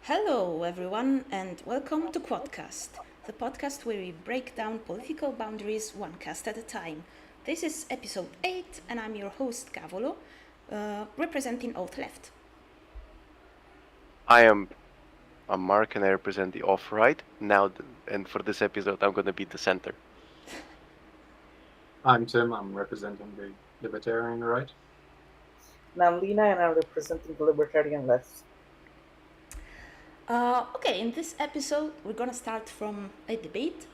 Hello, everyone, and welcome to Quadcast, the podcast where we break down political boundaries one cast at a time. This is episode 8, and I'm your host, Cavolo, representing auth-left. I'm Mark and I represent the auth-right. And for this episode, I'm going to be the center. I'm Tim, I'm representing the libertarian right. And I'm Lina, and I'm representing the libertarian left. Okay, in this episode, we're gonna start from a debate.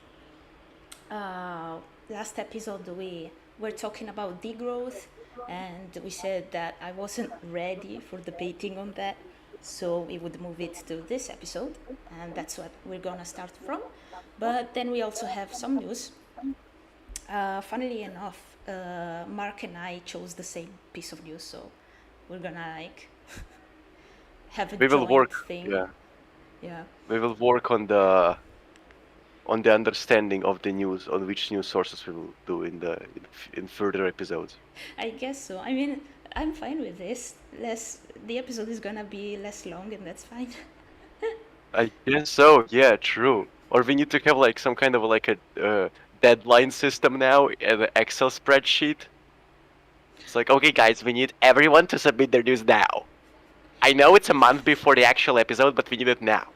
Last episode, we were talking about degrowth, and we said that I wasn't ready for debating on that, so we would move it to this episode, and that's what we're gonna start from. But then we also have some news. Funnily enough, Mark and I chose the same piece of news, so we're gonna have a joint thing. Yeah. We will work on the understanding of the news, on which news sources we will do in further episodes. I guess so. I mean, I'm fine with this. The episode is gonna be less long, and that's fine. I guess so. Yeah, true. Or we need to have some kind of a deadline system now in an Excel spreadsheet. It's like, okay, guys, we need everyone to submit their news now. I know it's a month before the actual episode, but we need it now.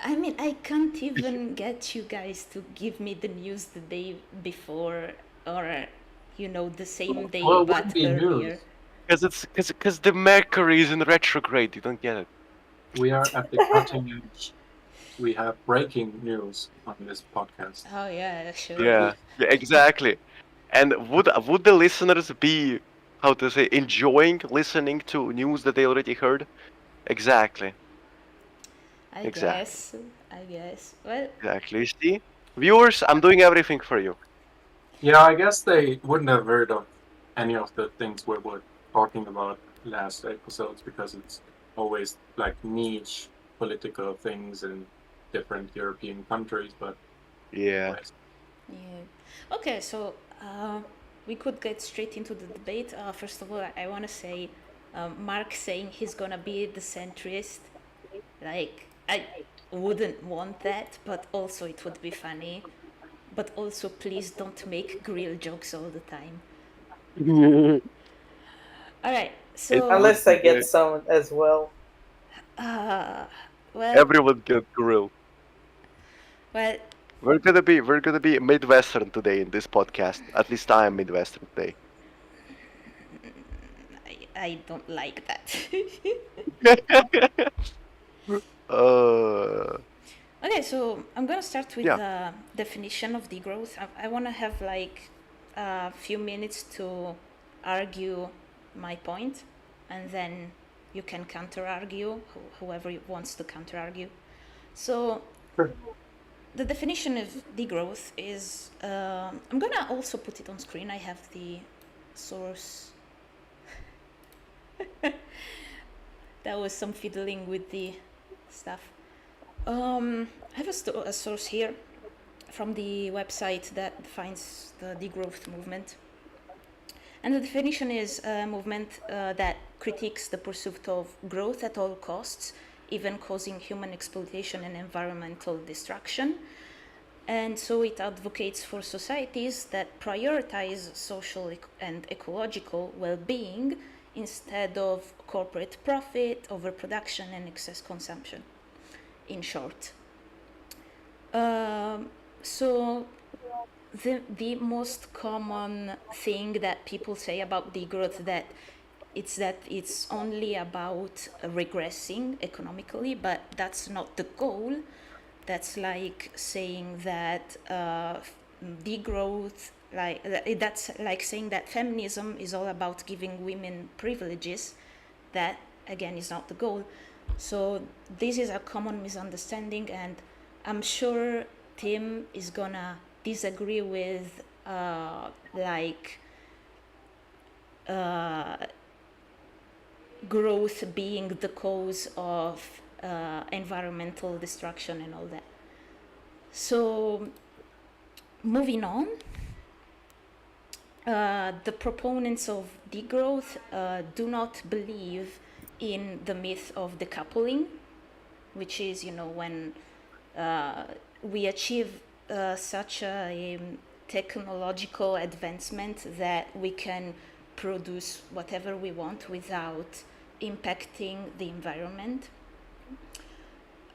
I mean, I can't even get you guys to give me the news the day before, or the same day, but earlier. Because the Mercury is in retrograde. You don't get it. We are at the cutting edge. We have breaking news on this podcast. Oh yeah, sure. Yeah, exactly. And would the listeners be, how to say, enjoying listening to news that they already heard? Exactly. I guess. Well. Exactly. See, viewers, I'm doing everything for you. Yeah, I guess they wouldn't have heard of any of the things we were talking about last episodes because it's always like niche political things in different European countries, but yeah. Okay, so we could get straight into the debate. First of all, I want to say, Mark saying he's gonna be the centrist, like I wouldn't want that, but also it would be funny. But also, please don't make grill jokes all the time. All right, so unless I get some as well. Well, everyone get grill. Well, we're gonna be Midwestern today in this podcast. At least I am Midwestern today. I don't like that. Okay, so I'm gonna start with the definition of degrowth. I want to have a few minutes to argue my point, and then you can counter-argue, whoever wants to counter-argue. So the definition of degrowth is, I'm gonna also put it on screen. I have the source. That was some fiddling with the stuff. I have a source here from the website that defines the degrowth movement. And the definition is a movement that critiques the pursuit of growth at all costs, even causing human exploitation and environmental destruction. And so it advocates for societies that prioritize social and ecological well-being instead of corporate profit, overproduction, and excess consumption, in short. So the most common thing that people say about degrowth that it's only about regressing economically, but that's not the goal. That's like saying that degrowth, that's like saying that feminism is all about giving women privileges. That again is not the goal. So this is a common misunderstanding, and I'm sure Tim is gonna disagree with growth being the cause of environmental destruction and all that. So moving on, the proponents of degrowth do not believe in the myth of decoupling. which is, when we achieve such a technological advancement that we can produce whatever we want without impacting the environment.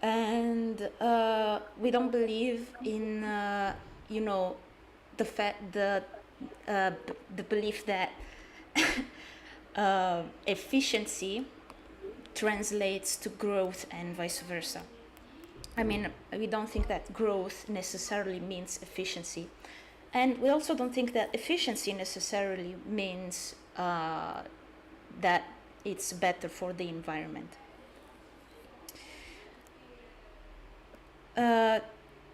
And we don't believe in, the belief that efficiency translates to growth and vice versa. I mean, we don't think that growth necessarily means efficiency. And we also don't think that efficiency necessarily means that it's better for the environment.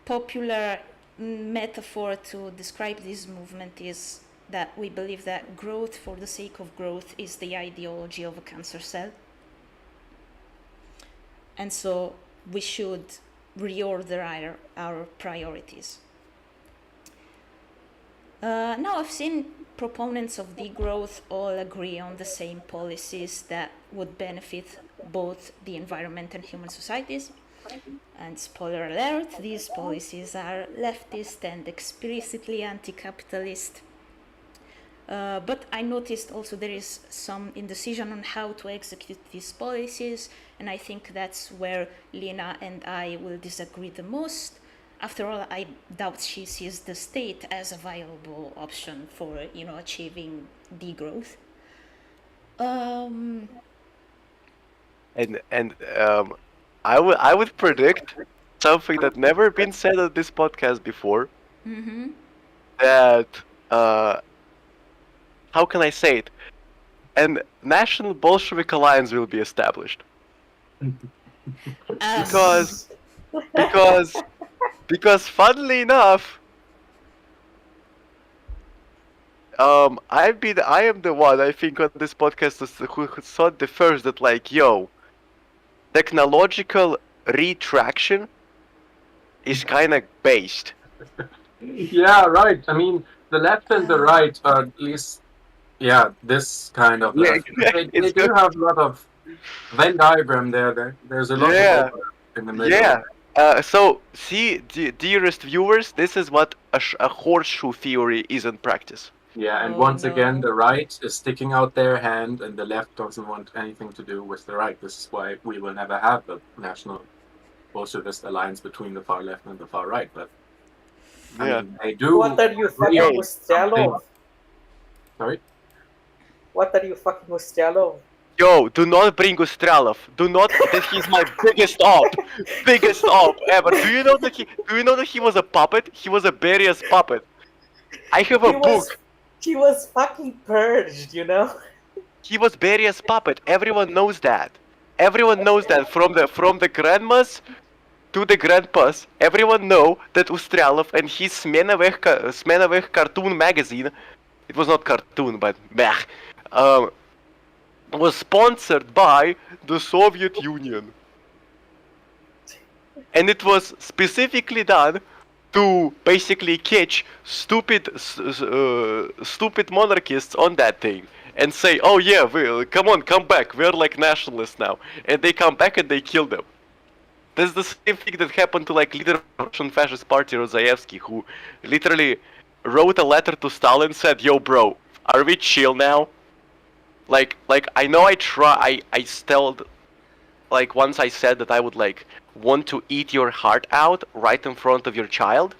Popular metaphor to describe this movement is that we believe that growth for the sake of growth is the ideology of a cancer cell. And so we should reorder our priorities. Now, I've seen proponents of degrowth all agree on the same policies that would benefit both the environment and human societies. And spoiler alert, these policies are leftist and explicitly anti-capitalist. But I noticed also there is some indecision on how to execute these policies, and I think that's where Lina and I will disagree the most. After all, I doubt she sees the state as a viable option for, achieving degrowth. I would predict something that never been said on this podcast before. Mm-hmm. That how can I say it? An National Bolshevik Alliance will be established. Because funnily enough, I am the one, I think, on this podcast who thought the first that, like, technological retraction is kind of based. Yeah, right. I mean, the left and the right are at least, this kind of left. They do have a lot of Venn diagram there. There's a lot of overlap in the middle. Yeah. So, see, dearest viewers, this is what a horseshoe theory is in practice. Yeah, and once again, the right is sticking out their hand, and the left doesn't want anything to do with the right. This is why we will never have a national Bolshevist alliance between the far left and the far right. But I mean, they do. What are you fucking with Stalov? Sorry? What are you fucking with Stalov? Yo, do not bring Ustralov. Do not. That he's my biggest op ever. Do you know that he was a puppet? He was a Beria's puppet. I have a book. He was fucking purged, He was Beria's puppet. Everyone knows that. Everyone knows that from the grandmas to the grandpas. Everyone know that Ustralov and his Smenovech cartoon magazine. It was not cartoon, but was sponsored by the Soviet Union. And it was specifically done to basically catch stupid monarchists on that thing and say, oh yeah, come back, we're like nationalists now. And they come back and they kill them. That's the same thing that happened to like leader of the Russian Fascist Party, Rozayevsky, who literally wrote a letter to Stalin, said, yo bro, are we chill now? Like I know I stelled, like once I said that I would like want to eat your heart out right in front of your child,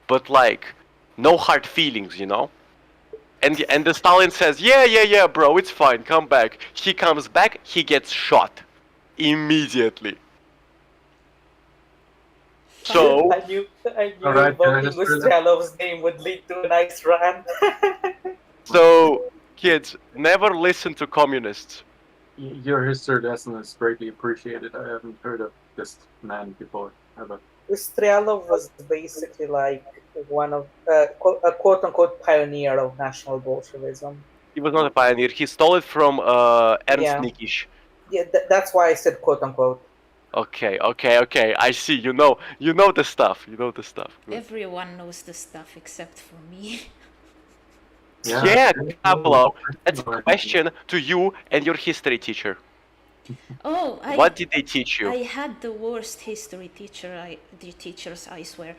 but like no hard feelings, And the Stalin says, yeah, bro, it's fine, come back. He comes back, he gets shot immediately. So I knew voting with Stalov's name would lead to a nice run. So kids, never listen to communists. Your history lesson is greatly appreciated. I haven't heard of this man before, ever. Ustralov was basically like one of a quote-unquote pioneer of National Bolshevism. He was not a pioneer. He stole it from Ernst Nikisch. Yeah, that's why I said quote-unquote. Okay. I see. You know the stuff. Good. Everyone knows the stuff except for me. Yeah, Cavolo. That's a question to you and your history teacher. Oh, What did they teach you? I had the worst history teachers, I swear.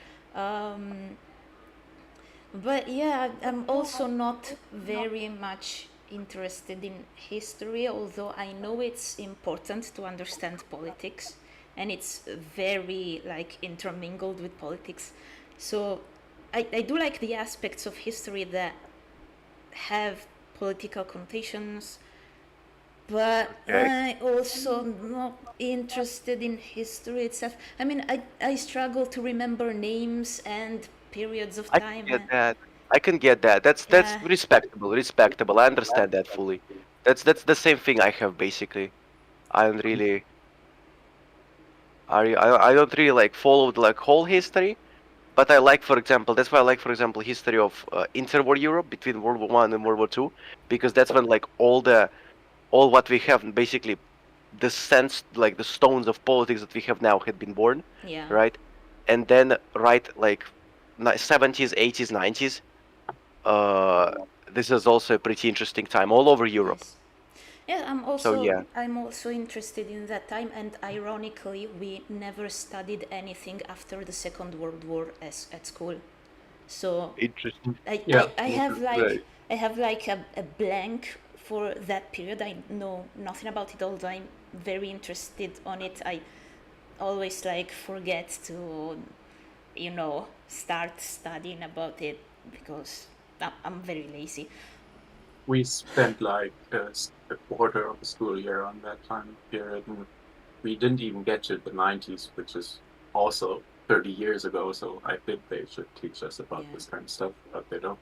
But yeah, I'm also not very much interested in history, although I know it's important to understand politics, and it's very like intermingled with politics. So I do like the aspects of history that have political connotations, but Okay. I also not interested in history itself. I mean, I struggle to remember names and periods of I can time. get that. I can get that. That's Yeah, respectable. Respectable. I understand that fully. That's the same thing I have basically. I don't really. I don't really like follow the like whole history, but I like, for example, that's why I like, for example, history of interwar Europe between World War One and World War Two, because that's when like all what we have basically the sense like the stones of politics that we have now had been born, yeah. right? And then right like 70s, 80s, 90s. Uh, this is also a pretty interesting time all over Europe. Yes. Yeah, So yeah, I'm also interested in that time, and ironically, we never studied anything after the Second World War at school. So interesting. Yeah. Right. I have like a blank for that period. I know nothing about it, although I'm very interested on it. I always like forget to, start studying about it because I'm very lazy. We spent like a quarter of the school year on that time period, and we didn't even get to the 90s, which is also 30 years ago. So I think they should teach us about Yeah. this kind of stuff, but they don't.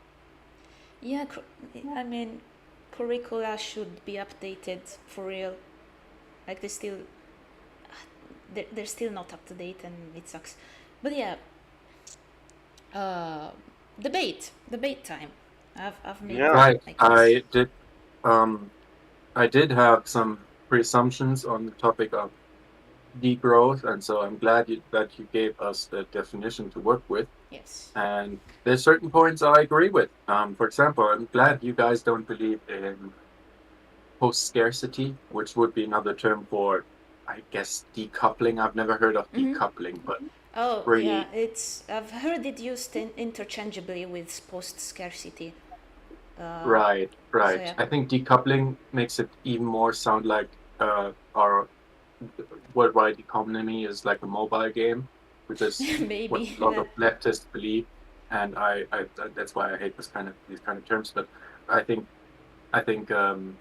Yeah, I mean, curricula should be updated for real. Like they're still not up to date, and it sucks. But yeah, uh, debate time. I've made Yeah. Right. my case. I did have some presumptions on the topic of degrowth, and so I'm glad that you gave us the definition to work with. Yes. And there's certain points I agree with. For example, I'm glad you guys don't believe in post-scarcity, which would be another term for, I guess, decoupling. I've never heard of decoupling, but Oh really, yeah, I've heard it used interchangeably with post scarcity. right. Yeah. I think decoupling makes it even more sound like our worldwide economy is like a mobile game, which is what Maybe. a lot of leftists believe, and I that's why I hate these kind of terms. But I think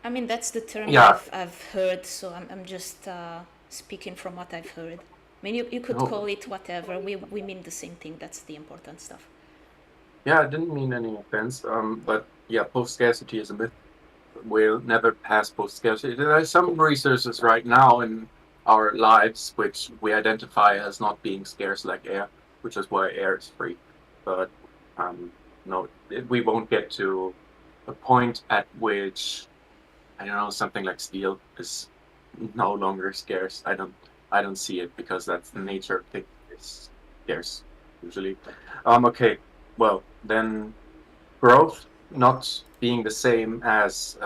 I mean, that's the term yeah. I've heard, so I'm just speaking from what I've heard. I mean, you could No, call it whatever. We mean the same thing. That's the important stuff. yeah, I didn't mean any offense. But yeah, post scarcity is a myth. We'll never pass post scarcity. There are some resources right now in our lives which we identify as not being scarce, like air, which is why air is free. But no, we won't get to a point at which, I don't know, something like steel is no longer scarce. I don't see it, because that's the nature of things. It's scarce usually. Okay. Well, then growth not being the same as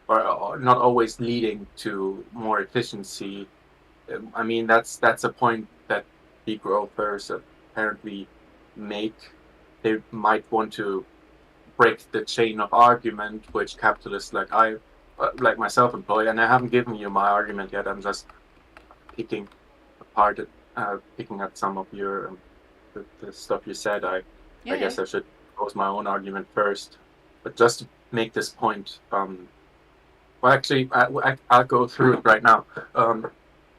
or not always leading to more efficiency. I mean, that's a point that degrowthers apparently make. They might want to break the chain of argument which capitalists like myself employ, and I haven't given you my argument yet. I'm just picking apart picking at some of your the stuff you said. I guess I should pose my own argument first, but just to make this point, well, actually, I'll go through it right now.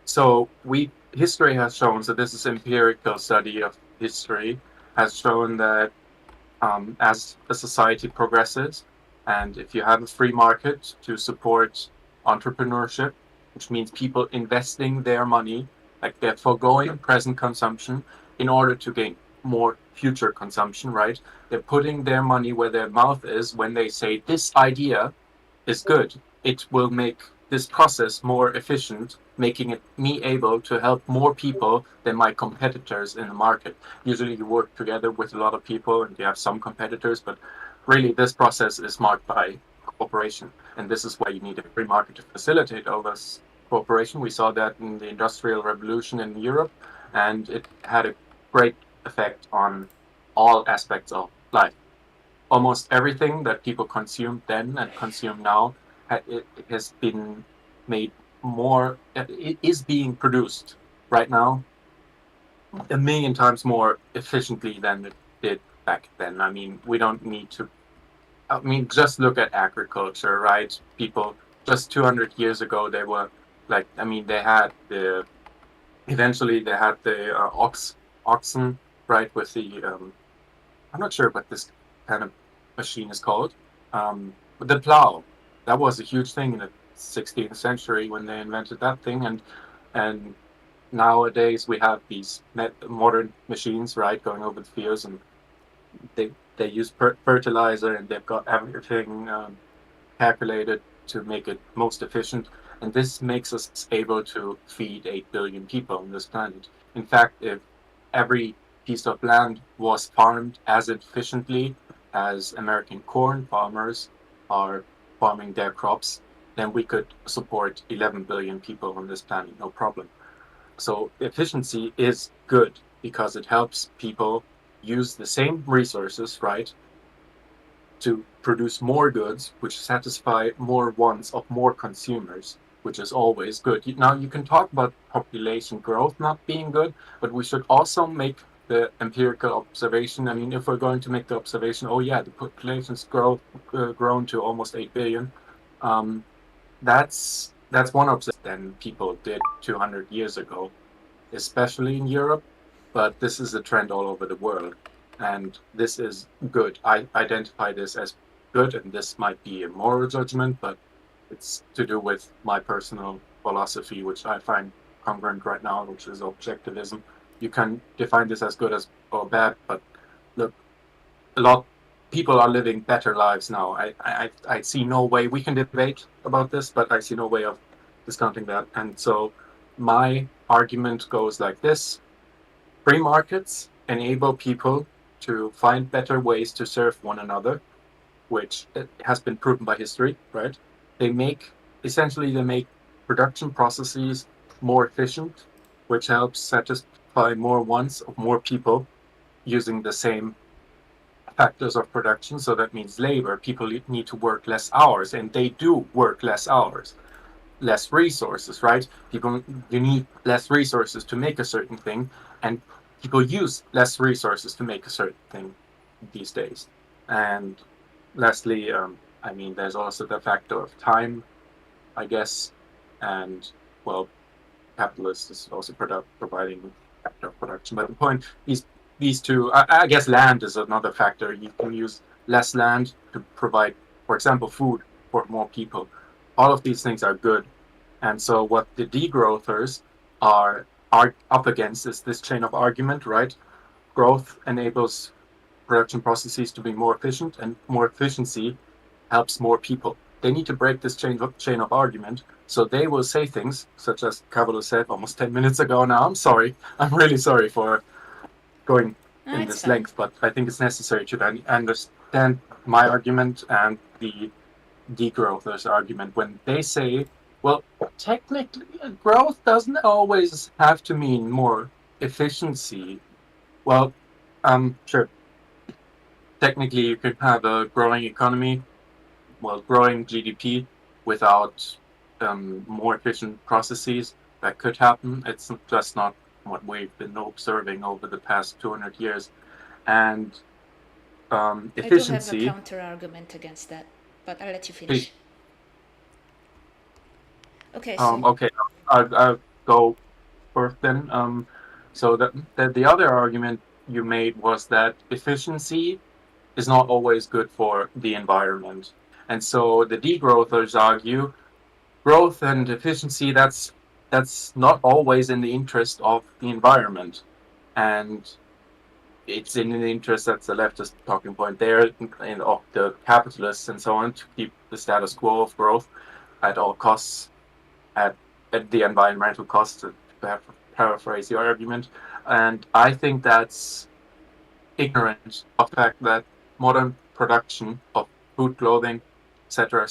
So history has shown, so this is empirical study of history, has shown that as a society progresses, and if you have a free market to support entrepreneurship, which means people investing their money, like they're foregoing present consumption in order to gain more future consumption, right? They're putting their money where their mouth is when they say, this idea is good. It will make this process more efficient, making it me able to help more people than my competitors in the market. Usually you work together with a lot of people and you have some competitors, but really this process is marked by cooperation. And this is why you need a free market to facilitate all this cooperation. We saw that in the Industrial Revolution in Europe, and it had a great effect on all aspects of life. Almost everything that people consumed then and consume now, it has been made more, it is being produced right now a million times more efficiently than it did back then. I mean, we don't need to, I mean, just look at agriculture, right? People just 200 years ago, they were like, I mean, they had eventually they had the oxen, right? With the, I'm not sure what this kind of machine is called. But the plow, that was a huge thing in the 16th century when they invented that thing. And nowadays we have these modern machines, right, going over the fields, and they use fertilizer, and they've got everything calculated to make it most efficient. And this makes us able to feed 8 billion people on this planet. In fact, if every piece of land was farmed as efficiently as American corn farmers are farming their crops, then we could support 11 billion people on this planet, no problem. So efficiency is good because it helps people use the same resources, right, to produce more goods, which satisfy more wants of more consumers, which is always good. Now, you can talk about population growth not being good, but we should also make the empirical observation. I mean, if we're going to make the observation, oh yeah, the population's grown to almost 8 billion, that's one observation than people did 200 years ago, especially in Europe, but this is a trend all over the world. And this is good. I identify this as good, and this might be a moral judgment, but it's to do with my personal philosophy, which I find congruent right now, which is objectivism. You can define this as good as or bad, but look, a lot people are living better lives now. I see no way, we can debate about this, but I see no way of discounting that. And so my argument goes like this: free markets enable people to find better ways to serve one another, which has been proven by history, right? They make production processes more efficient, which helps satisfy more wants of more people using the same factors of production. So that means labor. People need to work less hours, and they do work less hours. Less resources, right? You need less resources to make a certain thing, and people use less resources to make a certain thing these days. And lastly, I mean, there's also the factor of time, I guess, and well, capitalists is also providing factor of production. But the point is, these two, I guess, land is another factor. You can use less land to provide, for example, food for more people. All of these things are good. And so what the degrowthers are up against is this chain of argument, right? Growth enables production processes to be more efficient, and more efficiency helps more people. They need to break this chain of argument. So they will say things such as Cavolo said almost 10 minutes ago now. I'm sorry. I'm really sorry for going in this length, but I think it's necessary to understand my argument and the degrowthers' argument when they say, well, technically, growth doesn't always have to mean more efficiency. Well, sure. Technically, you could have a growing economy, growing GDP without more efficient processes. That could happen. It's just not what we've been observing over the past 200 years. And efficiency. I do have a counter argument against that, but I'll let you finish. Okay. So. Okay, I'll go first then. So the other argument you made was that efficiency is not always good for the environment. And so the degrowthers argue growth and efficiency, that's not always in the interest of the environment. And it's in the interest, that's the leftist talking point there, and of the capitalists and so on, to keep the status quo of growth at all costs, at the environmental cost, to paraphrase your argument. And I think that's ignorant of the fact that modern production of food, clothing, etc.,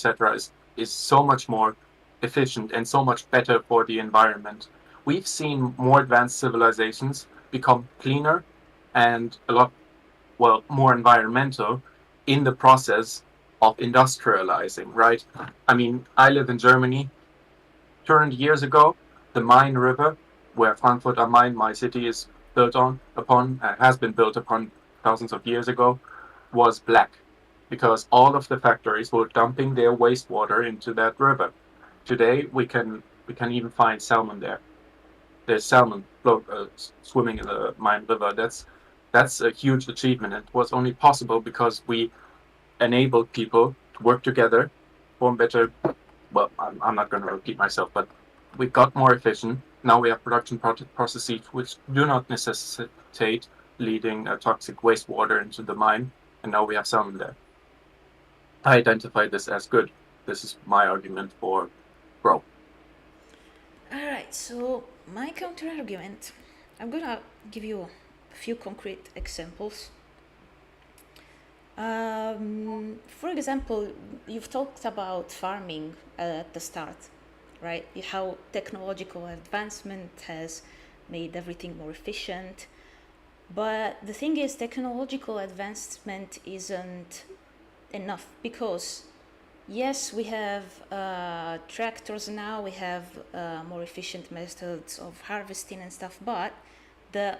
is so much more efficient and so much better for the environment. We've seen more advanced civilizations become cleaner and a lot, well, more environmental in the process of industrializing, right? I mean, I live in Germany. 200 years ago, the Main River, where Frankfurt am Main, my city, is built has been built upon thousands of years ago, was black because all of the factories were dumping their wastewater into that river. Today, we can even find salmon there. There's salmon swimming in the Main River. That's a huge achievement. It was only possible because we enabled people to work together, form better. Well, I'm not going to repeat myself, but we got more efficient. Now we have production processes which do not necessitate leading toxic wastewater into the mine, and now we have salmon there. I identify this as good. This is my argument for growth. All right, so my counter argument, I'm gonna give you a few concrete examples. For example, you've talked about farming at the start, right? How technological advancement has made everything more efficient. But the thing is, technological advancement isn't enough because, yes, we have tractors now, we have more efficient methods of harvesting and stuff, but the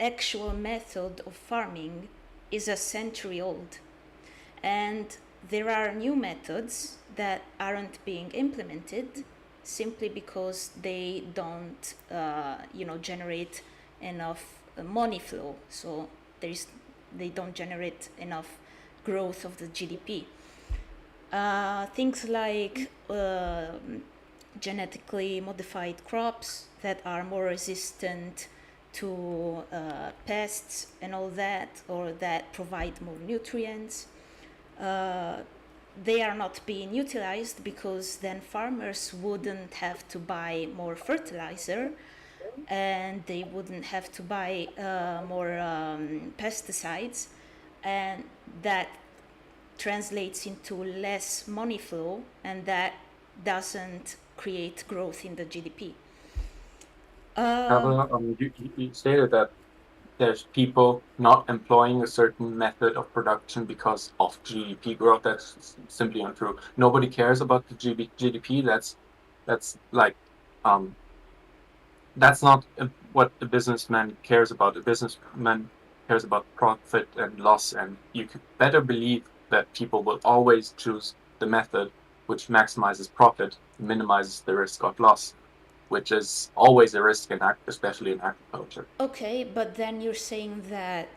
actual method of farming is a century old. And there are new methods that aren't being implemented simply because they don't, generate enough money flow. So they don't generate enough growth of the GDP. Things like genetically modified crops that are more resistant to pests and all that, or that provide more nutrients. They are not being utilized because then farmers wouldn't have to buy more fertilizer and they wouldn't have to buy more pesticides, and that translates into less money flow, and that doesn't create growth in the GDP. You stated that there's people not employing a certain method of production because of GDP growth. That's simply untrue. Nobody cares about the GDP. That's like that's not what the businessman cares about. The businessman cares about profit and loss, and you could better believe that people will always choose the method which maximizes profit, minimizes the risk of loss, which is always a risk especially in agriculture. Okay, but then you're saying that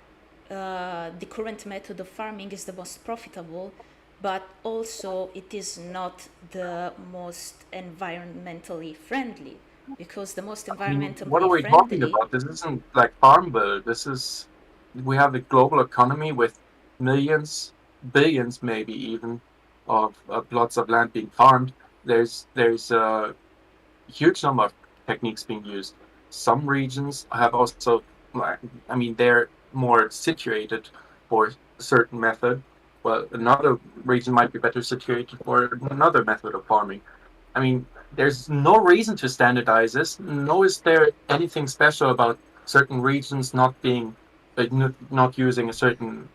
the current method of farming is the most profitable, but also it is not the most environmentally friendly, because the most environmentally what are we friendly... talking about? This isn't like farm bill. We have a global economy with millions, billions maybe even, of plots of land being farmed. There's a huge number of techniques being used. Some regions have also, they're more situated for a certain method, while another region might be better situated for another method of farming. I mean, there's no reason to standardize this. Nor is there anything special about certain regions not using a certain,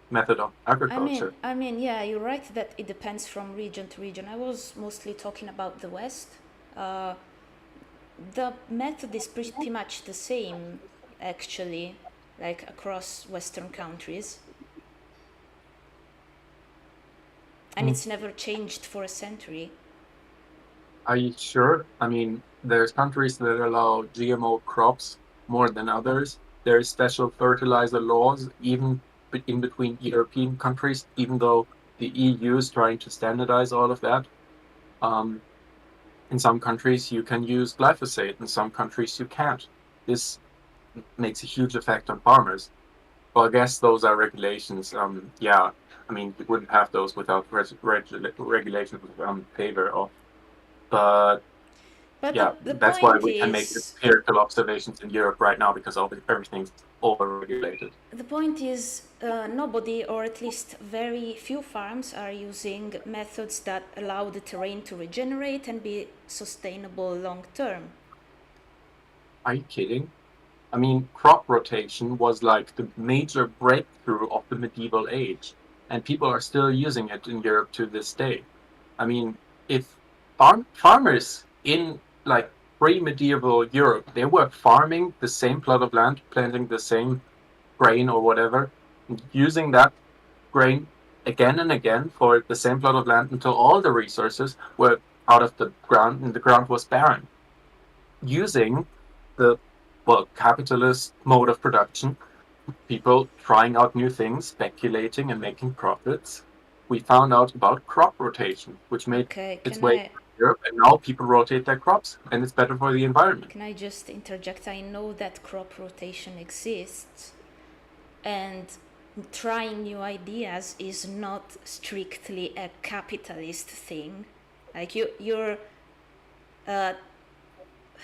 method of agriculture. Yeah, you're right that it depends from region to region. I was mostly talking about the West. The method is pretty much the same, actually, like across Western countries. And it's never changed for a century. Are you sure? I mean, there's countries that allow GMO crops more than others. There is special fertilizer laws, even in between European countries, even though the EU is trying to standardize all of that. In some countries, you can use glyphosate. In some countries, you can't. This makes a huge effect on farmers. Well, I guess those are regulations. We wouldn't have those without regulations favor of. But But Yeah, the that's why point we can make is, empirical observations in Europe right now because everything's overregulated. the point is, nobody, or at least very few farms, are using methods that allow the terrain to regenerate and be sustainable long term. Are you kidding? I mean, crop rotation was like the major breakthrough of the medieval age, and people are still using it in Europe to this day. I mean, if farmers in like pre-medieval Europe, they were farming the same plot of land, planting the same grain or whatever, and using that grain again and again for the same plot of land until all the resources were out of the ground and the ground was barren. Using the capitalist mode of production, people trying out new things, speculating and making profits, we found out about crop rotation, which made Okay, its way can to Europe, and now people rotate their crops, and it's better for the environment. I just interject? I know that crop rotation exists, and trying new ideas is not strictly a capitalist thing. Like you're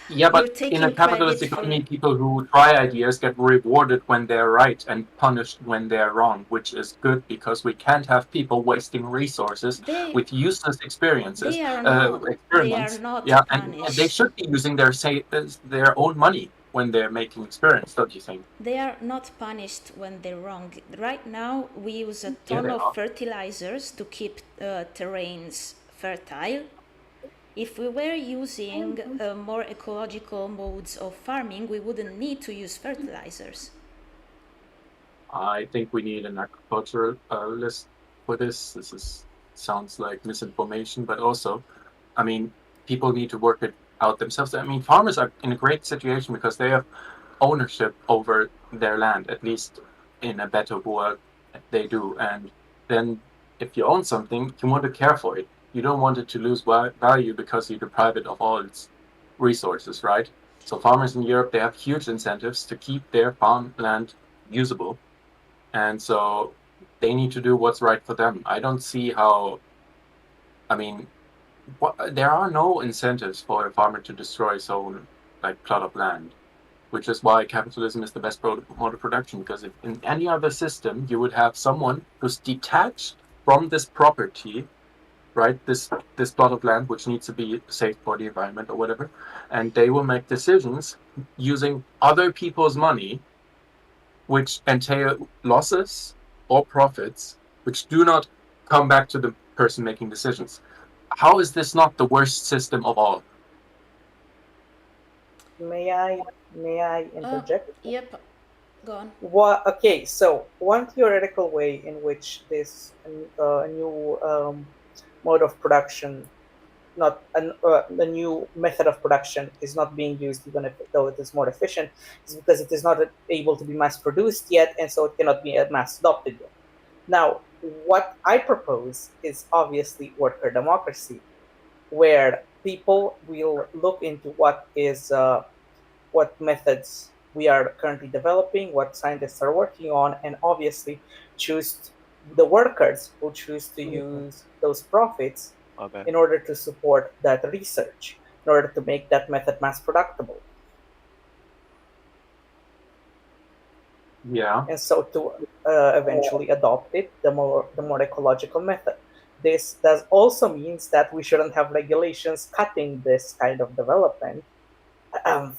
Yeah, but you're in a taking capitalist credit for. economy, people who try ideas get rewarded when they're right and punished when they're wrong, which is good because we can't have people wasting resources They with useless experiences, they are not experiments. not Yeah, and they punished. should be using their own money when they're making experiments, don't you think? They are not punished when they're wrong. Right now, we use a Yeah, ton they of are. fertilizers to keep terrains fertile. If we were using more ecological modes of farming, we wouldn't need to use fertilizers. I think we need an agricultural list for this. Sounds like misinformation, but also, I mean, people need to work it out themselves. I mean, farmers are in a great situation because they have ownership over their land, at least in a better world they do. And then if you own something, you want to care for it. You don't want it to lose value because you deprive it of all its resources, right? So farmers in Europe, they have huge incentives to keep their farmland usable. And so they need to do what's right for them. I don't see how, I mean, there are no incentives for a farmer to destroy his own like plot of land, which is why capitalism is the best mode of production. Because if in any other system you would have someone who's detached from this property, right? This plot of land which needs to be safe for the environment or whatever, and they will make decisions using other people's money, which entail losses or profits, which do not come back to the person making decisions. How is this not the worst system of all? May I interject? Yep, go on. Okay, so one theoretical way in which this new mode of production, not the new method of production, is not being used, even if though it is more efficient, is because it is not able to be mass produced yet, and so it cannot be mass adopted yet. Now, what I propose is obviously worker democracy, where people will look into what methods we are currently developing, what scientists are working on, and obviously choose the workers who choose to use those profits Okay. in order to support that research, in order to make that method mass productable. Yeah. And so to eventually adopt it, the more ecological method. This does also means that we shouldn't have regulations cutting this kind of development.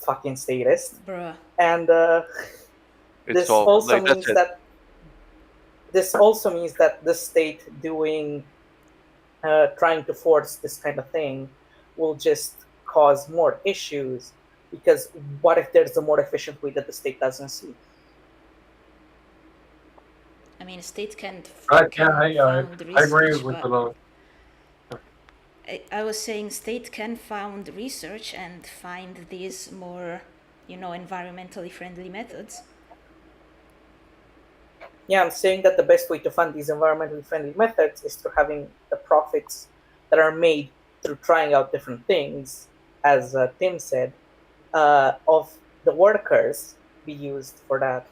Fucking statist. Bruh. And It's this all also like that's means it. that the state doing trying to force this kind of thing will just cause more issues, because what if there's a more efficient way that the state doesn't see? I mean, state can't Right. can Yeah. found I agree research, with but a lot. I was saying state can found research and find these more, environmentally friendly methods. Yeah, I'm saying that the best way to fund these environmentally friendly methods is through having the profits that are made through trying out different things, as Tim said, of the workers be used for that.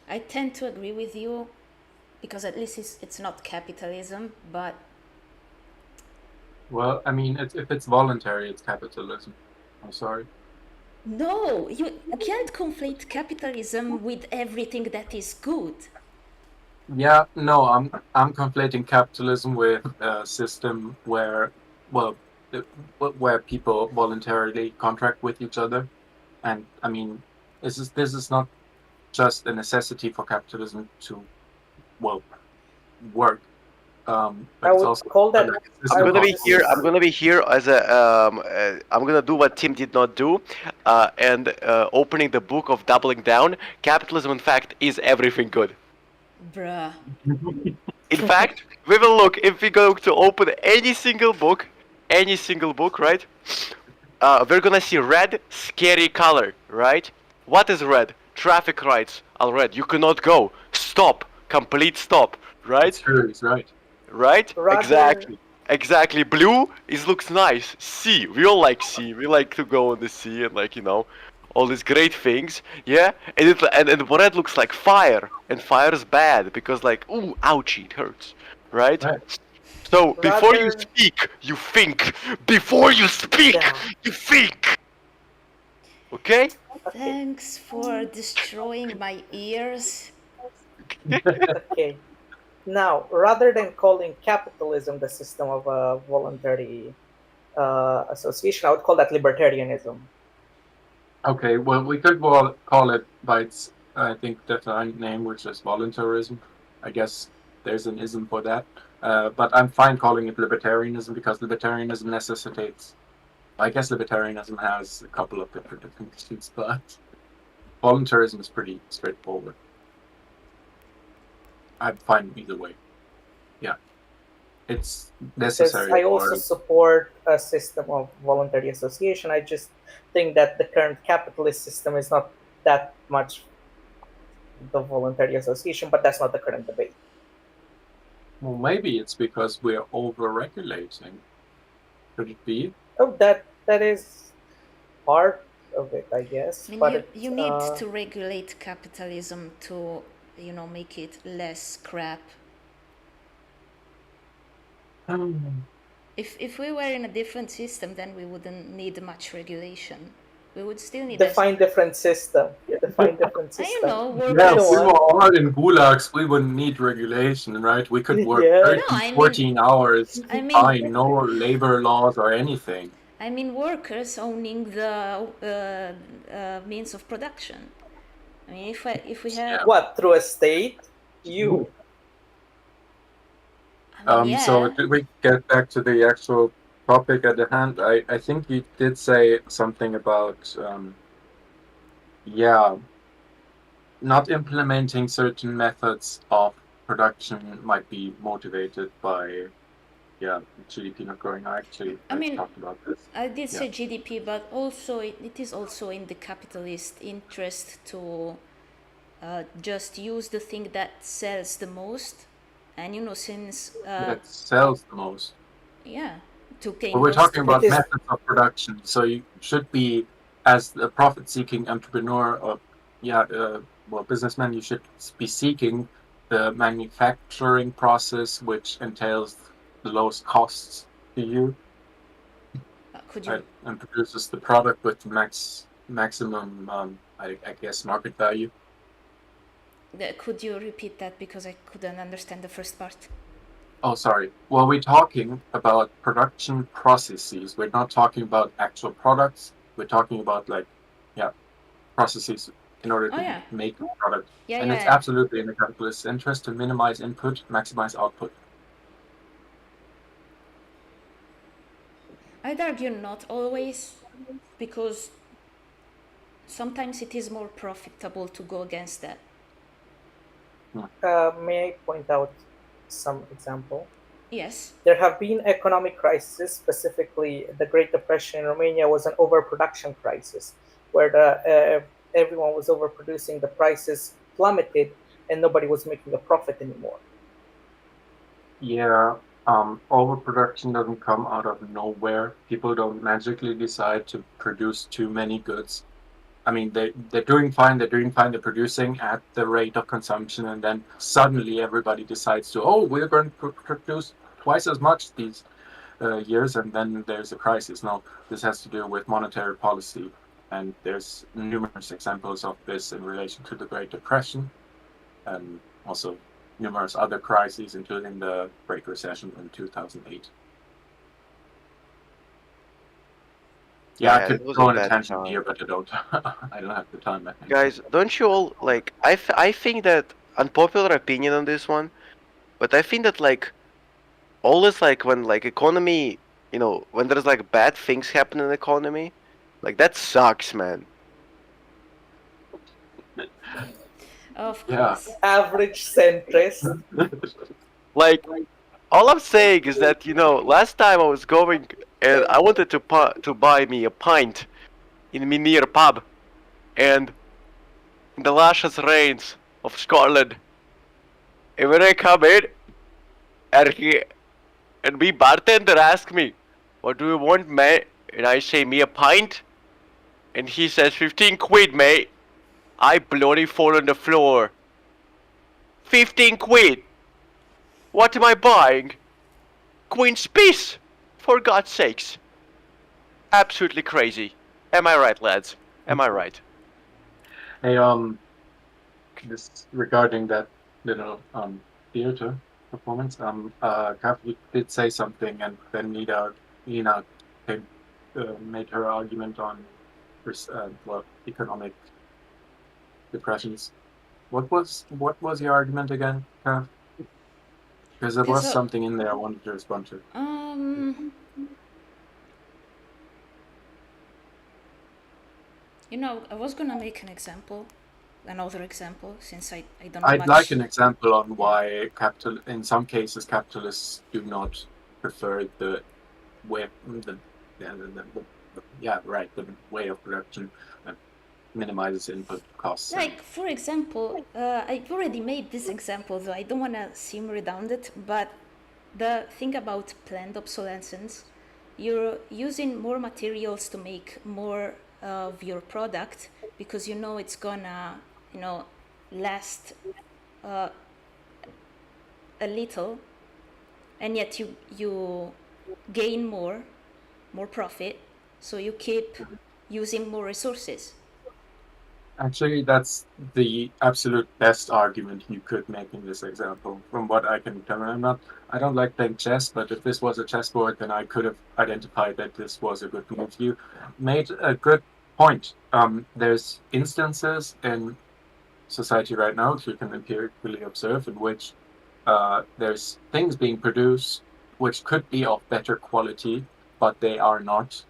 I tend to agree with you because at least it's not capitalism, but Well, I mean, if it's voluntary, it's capitalism. I'm sorry. No, you can't conflate capitalism with everything that is good. Yeah, no, I'm conflating capitalism with a system where, well, where people voluntarily contract with each other, and I mean, this is not just a necessity for capitalism to, well, work, but I it's would also call that. like a I'm I system gonna would of be just. here. I'm gonna be here as a. I'm gonna do what Tim did not do, and opening the book of doubling down. Capitalism, in fact, is everything good. Bruh. In fact, we will look if we go to open any single book, right? We're gonna see red, scary color, right? What is red? Traffic lights are red. You cannot go. Stop. Complete stop, right? It's true. It's right. Right? Rather, Exactly. Blue is looks nice. Sea. We all like sea. We like to go on the sea and all these great things. Yeah? And red looks like fire. And fire is bad because ooh, ouchie, it hurts. Right? Right. So before you rather. speak, you think. Before you speak, Yeah. you think. Okay? Okay. Thanks for destroying my ears. Okay. Now, rather than calling capitalism the system of a voluntary association, I would call that libertarianism. Okay, well, we could call it by its, I think, definite name, which is voluntarism. I guess there's an ism for that. But I'm fine calling it libertarianism because libertarianism necessitates. I guess libertarianism has a couple of different definitions, but voluntarism is pretty straightforward. I'm fine either way. Yeah, it's Because necessary. I also support a system of voluntary association. I just think that the current capitalist system is not that much the voluntary association, but that's not the current debate. Well, maybe it's because we're over-regulating. Could it be? Oh, that is part of it, I guess. I mean, But you need to regulate capitalism to, make it less crap. If we were in a different system, then we wouldn't need much regulation. We would still need define different system. Define different system. I know, Yeah, workers. if we were all in gulags, we wouldn't need regulation, right? We could work Yeah. 13, No, I mean- 14 hours, I mean- fine, no labor laws or anything. I mean workers owning the means of production. I mean, if we had... Yeah. What, through a state? You. I mean, yeah. So did we get back to the actual topic at the hand? I think you did say something about, not implementing certain methods of production might be motivated by, GDP not growing. I actually talked about this. I did say GDP, but also it is also in the capitalist interest to just use the thing that sells the most. And since that sells the most. Yeah, to gain. But we're talking about It is- methods of production, so you should be, as a profit-seeking entrepreneur or businessman, you should be seeking the manufacturing process, which entails the lowest costs to you, Could you right, and produces the product with maximum, I guess, market value. could you repeat that, because I couldn't understand the first part? Oh, sorry. Well, we're talking about production processes. We're not talking about actual products. We're talking about processes in order to make a product. And it's absolutely in the capitalist's interest to minimize input, maximize output. I'd argue not always, because sometimes it is more profitable to go against that. May I point out some example? Yes. There have been economic crises, specifically the Great Depression in Romania was an overproduction crisis, where everyone was overproducing, the prices plummeted, and nobody was making a profit anymore. Yeah, overproduction doesn't come out of nowhere. People don't magically decide to produce too many goods. I mean, they're doing fine, they're producing at the rate of consumption, and then suddenly everybody decides to, we're going to produce twice as much. These years, and then there's a crisis. No, this has to do with monetary policy, and there's numerous examples of this in relation to the Great Depression, and also numerous other crises, including the Great Recession in 2008. Yeah, I Yeah, could it was go a on a bad tangent time. here, but I don't. I don't have the time. Guys, don't you all like? I think that unpopular opinion on this one, but I think that like always like when like economy, when there's like bad things happen in the economy, like that sucks, man. Of Yeah. course. Average centrist. Like all I'm saying is that last time I was going and I wanted to buy me a pint in my near pub, and in the luscious rains of Scotland, and when I come in, and me bartender asked me, "What do you want, mate?" And I say, "Me a pint," and he says, "15 quid, mate." I bloody fall on the floor. 15 quid. What am I buying? Queen's Peace, for God's sakes. Absolutely crazy. Am I right, lads? Am I right? Hey, this regarding that theater performance. Catholic did say something, and then Lina came, made her argument on economic depressions. What was your argument again, Cav? Because there was something in there I wanted to respond to. I was gonna make another example, since I don't know I'd much. like an example on why in some cases capitalists do not prefer the way the way of production that minimizes input costs. Like, for example, I've already made this example, though I don't want to seem redundant, but the thing about planned obsolescence, you're using more materials to make more of your product because it's gonna, last a little, and yet you gain more profit, so you keep using more resources. Actually, that's the absolute best argument you could make in this example, from what I can tell. I don't like playing chess, but if this was a chessboard, then I could have identified that this was a good move. You made a good point. There's instances in society right now, which you can empirically observe, in which there's things being produced which could be of better quality, but they are not.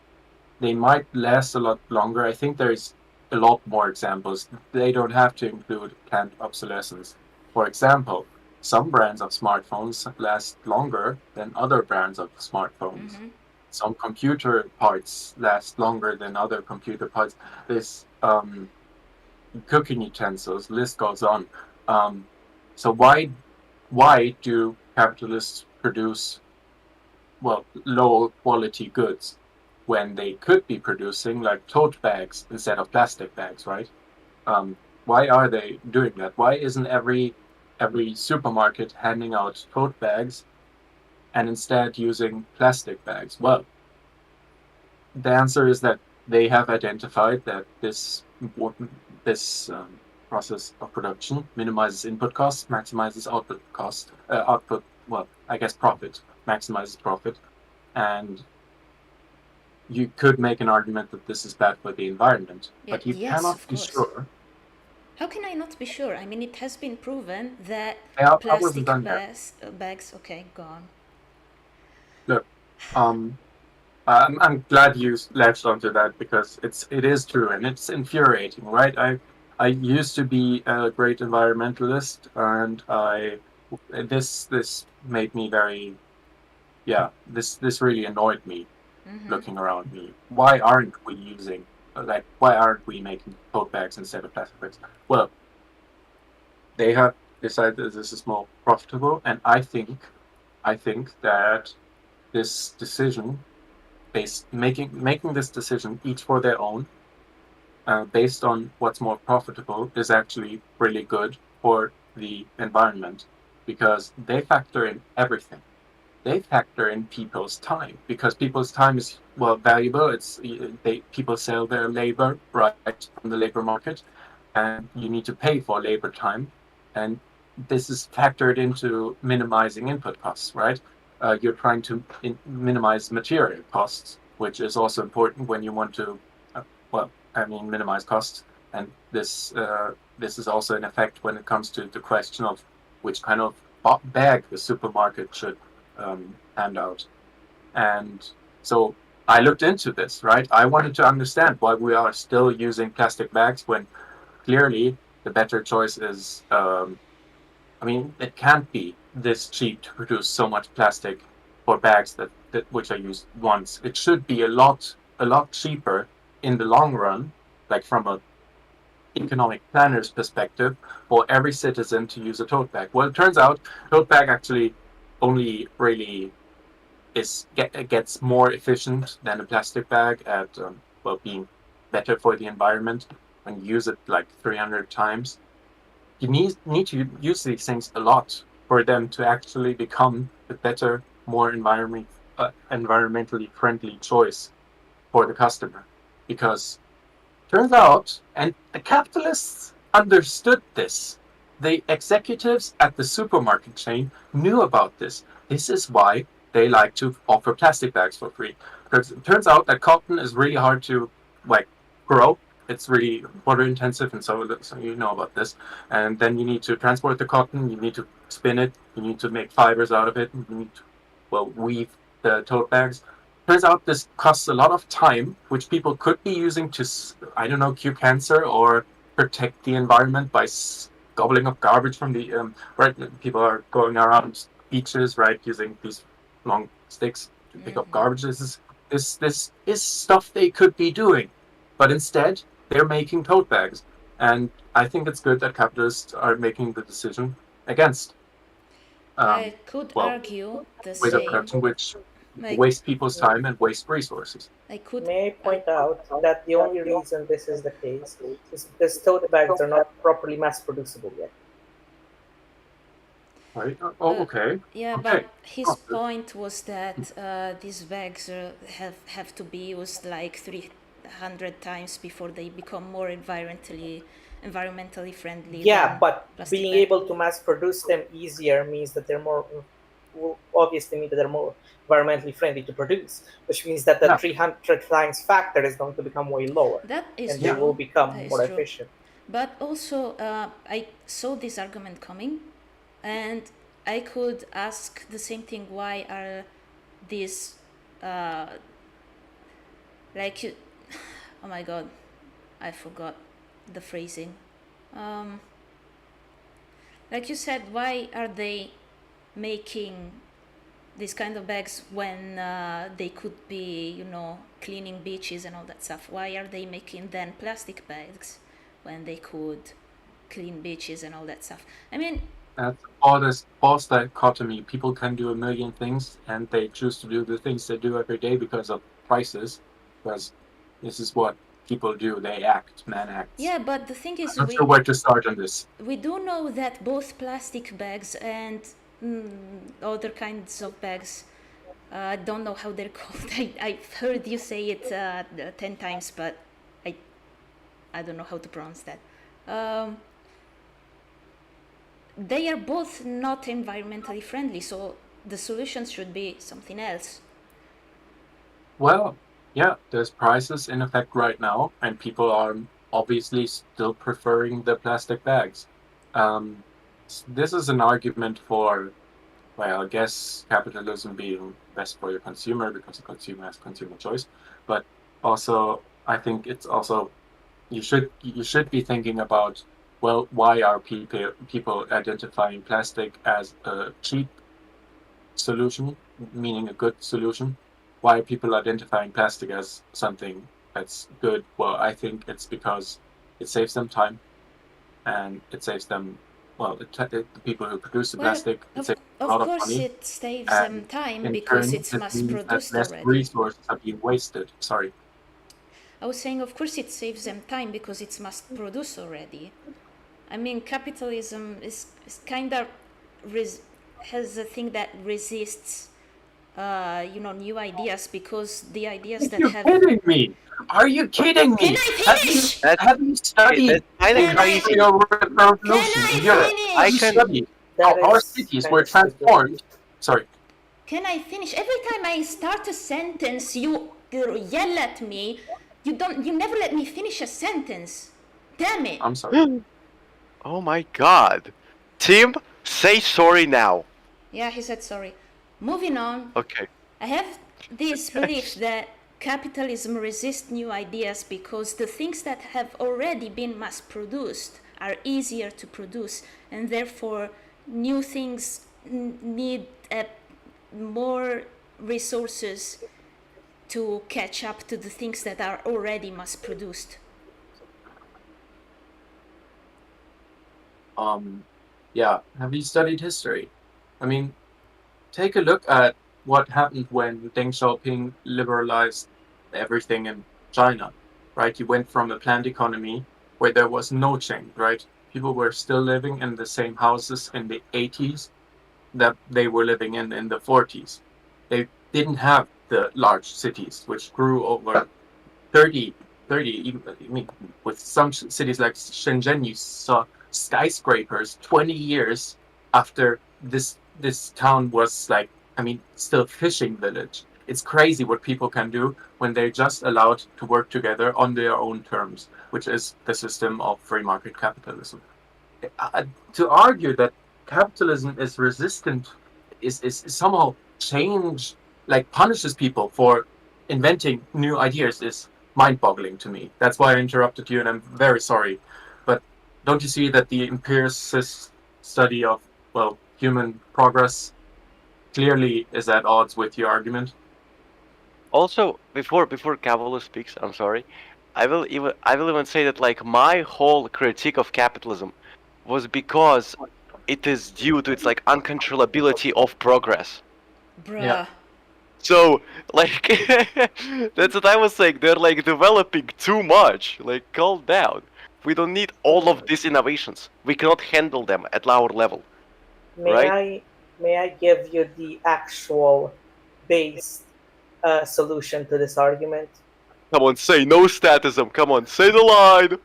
They might last a lot longer. I think there's a lot more examples. They don't have to include planned obsolescence. For example, some brands of smartphones last longer than other brands of smartphones. Mm-hmm. Some computer parts last longer than other computer parts. This cooking utensils, list goes on. So why do capitalists produce low quality goods when they could be producing like tote bags instead of plastic bags, right? Why are they doing that? Why isn't every supermarket handing out tote bags and instead using plastic bags? Well, the answer is that they have identified that this process of production minimizes input costs, maximizes output cost, profit, maximizes profit, and you could make an argument that this is bad for the environment, but you cannot be sure. How can I not be sure? I mean, it has been proven that plastic bags. Okay, go on. Look, I'm glad you latched onto that, because it is true and it's infuriating, right? I used to be a great environmentalist, and this made me very, this really annoyed me. Mm-hmm. Looking around me, why aren't we making tote bags instead of plastic bags? Well, they have decided that this is more profitable, and I think that this decision, making this decision each for their own, based on what's more profitable, is actually really good for the environment, because they factor in everything. they factor in people's time, because people's time is, well, valuable. People sell their labor right on the labor market, and you need to pay for labor time, and this is factored into minimizing input costs, right? You're trying to minimize material costs, which is also important when you want to, minimize costs. And this is also an effect when it comes to the question of which kind of bag the supermarket should hand out. And so I looked into this, right? I wanted to understand why we are still using plastic bags when clearly the better choice is, it can't be this cheap to produce so much plastic for bags that which are used once. It should be a lot cheaper in the long run, like from a economic planner's perspective, for every citizen to use a tote bag. Well, it turns out tote bag actually only really gets more efficient than a plastic bag at being better for the environment when you use it like 300 times. You need to use these things a lot for them to actually become a better, more environmentally friendly choice for the customer. Because turns out, and the capitalists understood this. The executives at the supermarket chain knew about this. This is why they like to offer plastic bags for free. Because it turns out that cotton is really hard to grow. It's really water intensive, and so you know about this. And then you need to transport the cotton. You need to spin it. You need to make fibers out of it. And you need to weave the tote bags. Turns out this costs a lot of time, which people could be using to, cure cancer or protect the environment by gobbling up garbage from the right. People are going around beaches, right, using these long sticks to pick up garbage. This is stuff they could be doing, but instead they're making tote bags, and I think it's good that capitalists are making the decision against. I could argue the with a same. production which waste people's time and waste resources. May I point out that the only reason this is the case is because tote bags are not properly mass producible yet. Right? Okay. Yeah, okay. but his point was that these bags have to be used like 300 times before they become more environmentally friendly. Yeah, but being able to mass produce them easier means that they're more, will obviously mean that they're more environmentally friendly to produce, which means that the 300 times factor is going to become way lower. That is and true. They will become more efficient. But also, I saw this argument coming, and I could ask the same thing: why are these oh my god, I forgot the phrasing. Like you said, why are they making these kind of bags when they could be, cleaning beaches and all that stuff? Why are they making then plastic bags when they could clean beaches and all that stuff? I mean, that's all this false dichotomy. People can do a million things, and they choose to do the things they do every day because of prices. Because this is what people do. They act, man acts. Yeah, but the thing is, I'm not sure where to start on this. We do know that both plastic bags and other kinds of bags, I don't know how they're called. I've heard you say it 10 times, but I don't know how to pronounce that. They are both not environmentally friendly, so the solution should be something else. Well, yeah, there's prices in effect right now, and people are obviously still preferring the plastic bags. This is an argument for, I guess capitalism being best for the consumer because the consumer has consumer choice, but also I think it's also you should be thinking about, well, why are people identifying plastic as a cheap solution, meaning a good solution? Why are people identifying plastic as something that's good? Well, I think it's because it saves them time, and it saves them, the people who produce the plastic, it saves a lot of money. Of course it saves them time because it's mass-produced already. Less resources are being wasted. Sorry. I was saying, of course it saves them time because it's mass-produced already. I mean, capitalism is kind of has a thing that resists new ideas, because the ideas that You're have. kidding me. Are you kidding me? Can I finish? Have you studied That's the kind of Can I- history crazy. of Can revolution I in Europe? I finish? You can. studied That how our is cities kind were of stupid. transformed. Sorry. Can I finish? Every time I start a sentence, you yell at me. You never let me finish a sentence. Damn it. I'm sorry. Oh my god. Tim, say sorry now. Yeah, he said sorry. Moving on. Okay. I have this belief that capitalism resists new ideas because the things that have already been mass produced are easier to produce, and therefore new things need more resources to catch up to the things that are already mass produced. Yeah. Have you studied history? I mean, take a look at what happened when Deng Xiaoping liberalized everything in China, right? You went from a planned economy where there was no change, right? People were still living in the same houses in the 80s that they were living in the 40s. They didn't have the large cities, which grew over 30, even, I mean, with some cities like Shenzhen, you saw skyscrapers 20 years after this town was like, I mean, still fishing village. It's crazy what people can do when they're just allowed to work together on their own terms, which is the system of free market capitalism. To argue that capitalism is resistant is somehow change, like punishes people for inventing new ideas, is mind-boggling to me. That's why I interrupted you, and I'm very sorry. But don't you see that the empiricist study of, well, human progress clearly is at odds with your argument? Also, before Cavolo speaks, I'm sorry. I will even say that like my whole critique of capitalism was because it is due to its like uncontrollability of progress. Bruh. Yeah. So like that's what I was saying. They're like developing too much. Like calm down. We don't need all of these innovations. We cannot handle them at our level. Right? May I give you the actual based solution to this argument? Come on, say no statism. Come on, say the line.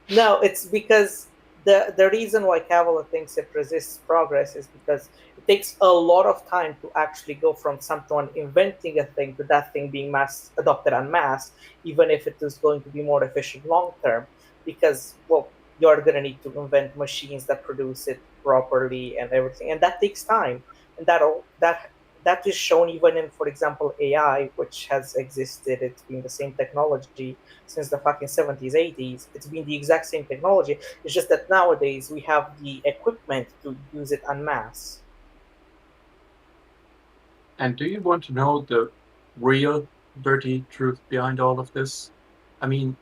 No, it's because the reason why Cavolo thinks it resists progress is because it takes a lot of time to actually go from someone inventing a thing to that thing being mass adopted en masse, even if it is going to be more efficient long term. Because, well, you're gonna need to invent machines that produce it properly and everything, and that takes time. And that is shown even in, for example, AI, which has existed. It's been the same technology since the fucking 70s, 80s. It's been the exact same technology. It's just that nowadays we have the equipment to use it en masse. And do you want to know the real dirty truth behind all of this? I mean,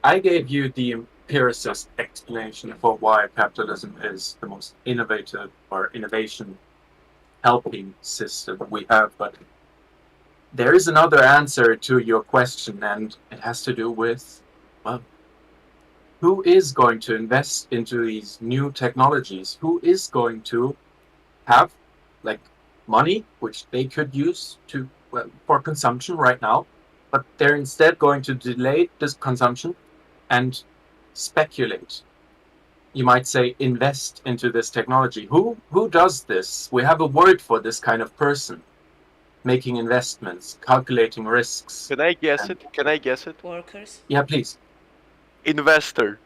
I gave you the empiricist explanation for why capitalism is the most innovative or innovation helping system we have, but there is another answer to your question, and it has to do with, well, who is going to invest into these new technologies? Who is going to have like money which they could use to, well, for consumption right now, but they're instead going to delay this consumption and speculate. You might say invest into this technology. Who does this? We have a word for this kind of person. Making investments, calculating risks. Can I guess And- it? Can I guess it? Workers. Yeah, please. Investor.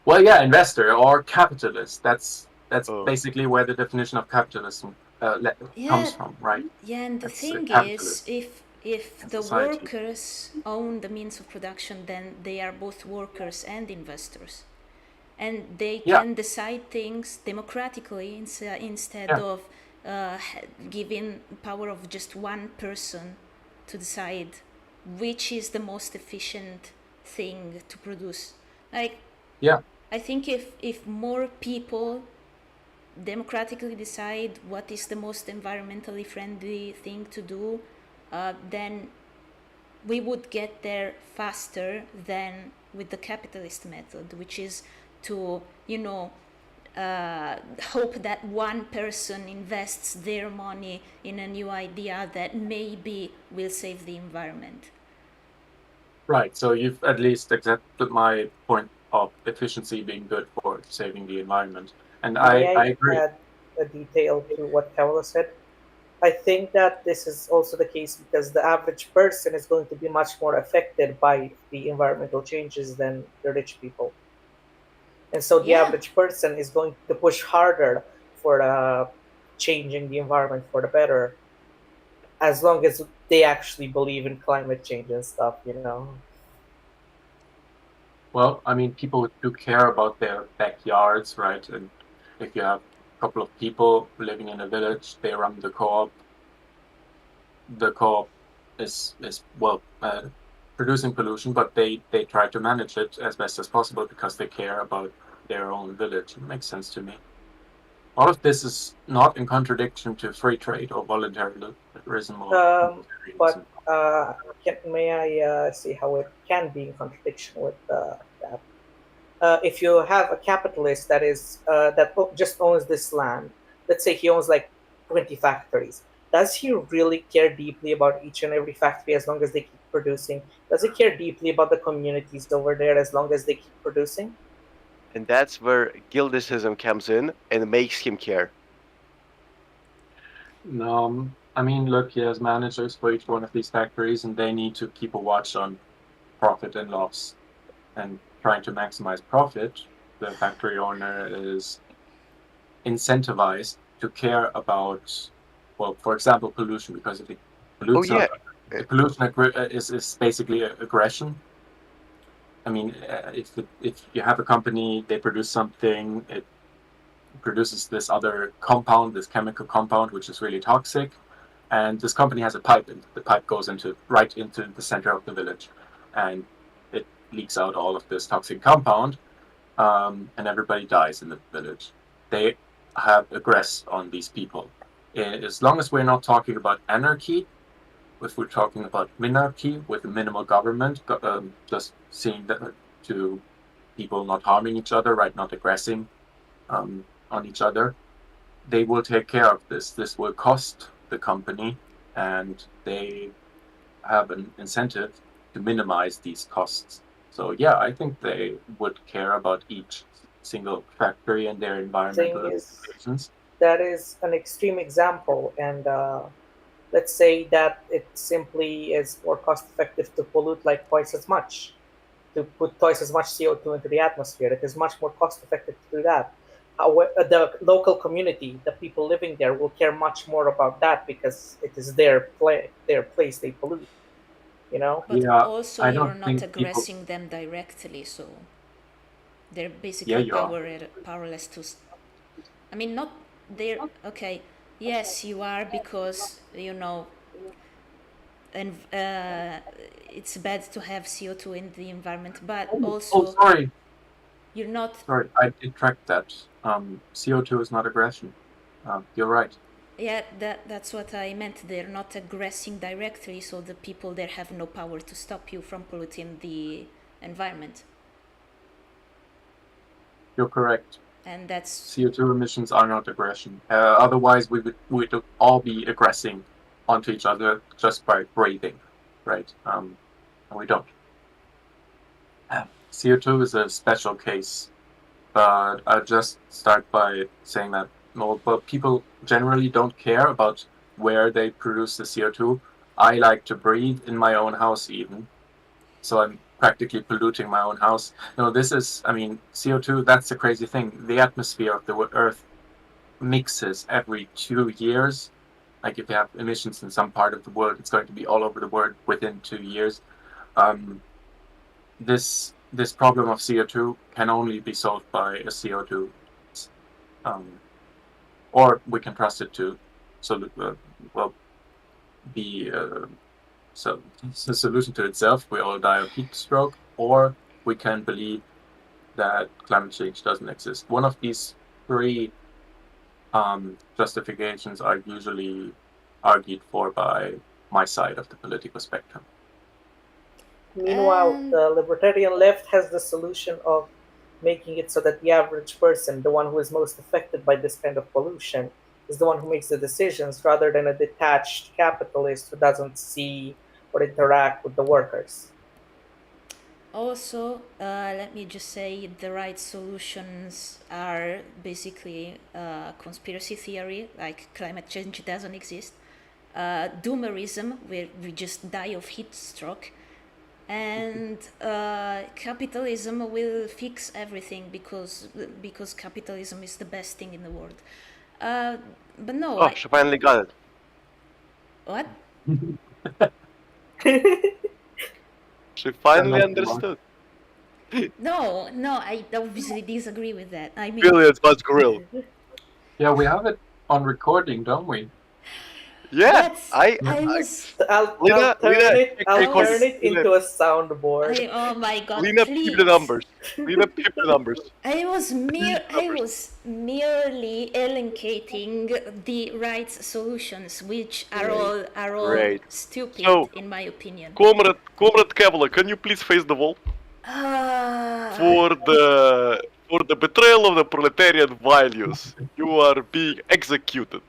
Well, yeah, investor or capitalist. That's Oh. basically where the definition of capitalism comes from, right? Yeah, and the That's a thing is, capitalist if the society. workers own the means of production, then they are both workers and investors, and they Yeah. can decide things democratically instead Yeah. of giving power of just one person to decide which is the most efficient thing to produce. Like, Yeah. I think if more people democratically decide what is the most environmentally friendly thing to do, then we would get there faster than with the capitalist method, which is to, hope that one person invests their money in a new idea that maybe will save the environment. Right. So you've at least accepted my point of efficiency being good for saving the environment, and I May I agree. add a detail to what Cavolo said? I think that this is also the case because the average person is going to be much more affected by the environmental changes than the rich people. And so the Yeah, average person is going to push harder for changing the environment for the better, as long as they actually believe in climate change and stuff, you know. Well, I mean, people do care about their backyards, right? And if you have a couple of people living in a village, they run the co-op. The co-op is well producing pollution, but they try to manage it as best as possible because they care about their own village. It makes sense to me. All of this is not in contradiction to free trade or voluntarism or But utilitarianism. may I see how it can be in contradiction with that? If you have a capitalist that is just owns this land, let's say he owns like 20 factories, does he really care deeply about each and every factory as long as they keep producing? Does he care deeply about the communities over there as long as they keep producing? And that's where guildicism comes in and makes him care. I mean, look, he has managers for each one of these factories, and they need to keep a watch on profit and loss. And trying to maximize profit, the factory owner is incentivized to care about, well, for example, pollution, because if it pollutes, Oh yeah, the pollution is basically aggression. I mean, if you have a company, they produce something, it produces this other compound, this chemical compound, which is really toxic. And this company has a pipe, and the pipe goes right into the center of the village, and it leaks out all of this toxic compound, and everybody dies in the village. They have aggressed on these people. As long as we're not talking about anarchy, if we're talking about minarchy with a minimal government, just seeing that to people not harming each other, right, not aggressing on each other, they will take care of this. This will cost the company, and they have an incentive to minimize these costs. So yeah, I think they would care about each single factory and their environmental Thing is, implications. that is an extreme example, and let's say that it simply is more cost effective to pollute like twice as much, to put twice as much CO2 into the atmosphere. It is much more cost effective to do that. The local community, the people living there, will care much more about that because it is their place they pollute. You know. but Yeah, also I you're don't not think people. aggressing them directly, so they're Yeah, basically you are. powerless to. I mean, not they're okay. Yes, you are because you know, and it's bad to have CO2 in the environment, but Oh, also sorry. you're not. Sorry, I detract that. CO2 is not aggression. You're right. Yeah, that's what I meant. They're not aggressing directly, so the people there have no power to stop you from polluting the environment. You're correct. And that's CO2 emissions are not aggression. Otherwise, we'd all be aggressing onto each other just by breathing, right? And we don't. CO2 is a special case, but I'll just start by saying that but people generally don't care about where they produce the CO2. I like to breathe in my own house even, so I'm practically polluting my own house. No, I mean, CO2, that's the crazy thing. The atmosphere of the Earth mixes every 2 years. Like if you have emissions in some part of the world, it's going to be all over the world within 2 years. This problem of CO2 can only be solved by a CO2, or we can trust it to be so the solution to itself. We all die of heat stroke, or we can believe that climate change doesn't exist. One of these three justifications are usually argued for by my side of the political spectrum. Meanwhile, um, the libertarian left has the solution of making it so that the average person, the one who is most affected by this kind of pollution, is the one who makes the decisions rather than a detached capitalist who doesn't see or interact with the workers. Also, let me just say the right solutions are basically conspiracy theory, like climate change doesn't exist, doomerism, where we just die of heat stroke, and capitalism will fix everything because capitalism is the best thing in the world. But no, Oh, she finally got it. what? She finally not understood. No, I obviously disagree with that. I mean, Billions was grill. Yeah, we have it on recording, don't we? Yeah, that's I was. I'll Lina, turn check it. I'll record. turn it Lina, into a soundboard. Oh my god! Lina, Please. peep the numbers. Lina, peep the numbers. I was merely elencating the right solutions, which are all Great. stupid So, in my opinion. Comrade Cavolo, can you please face the wall for the betrayal of the proletarian values? You are being executed.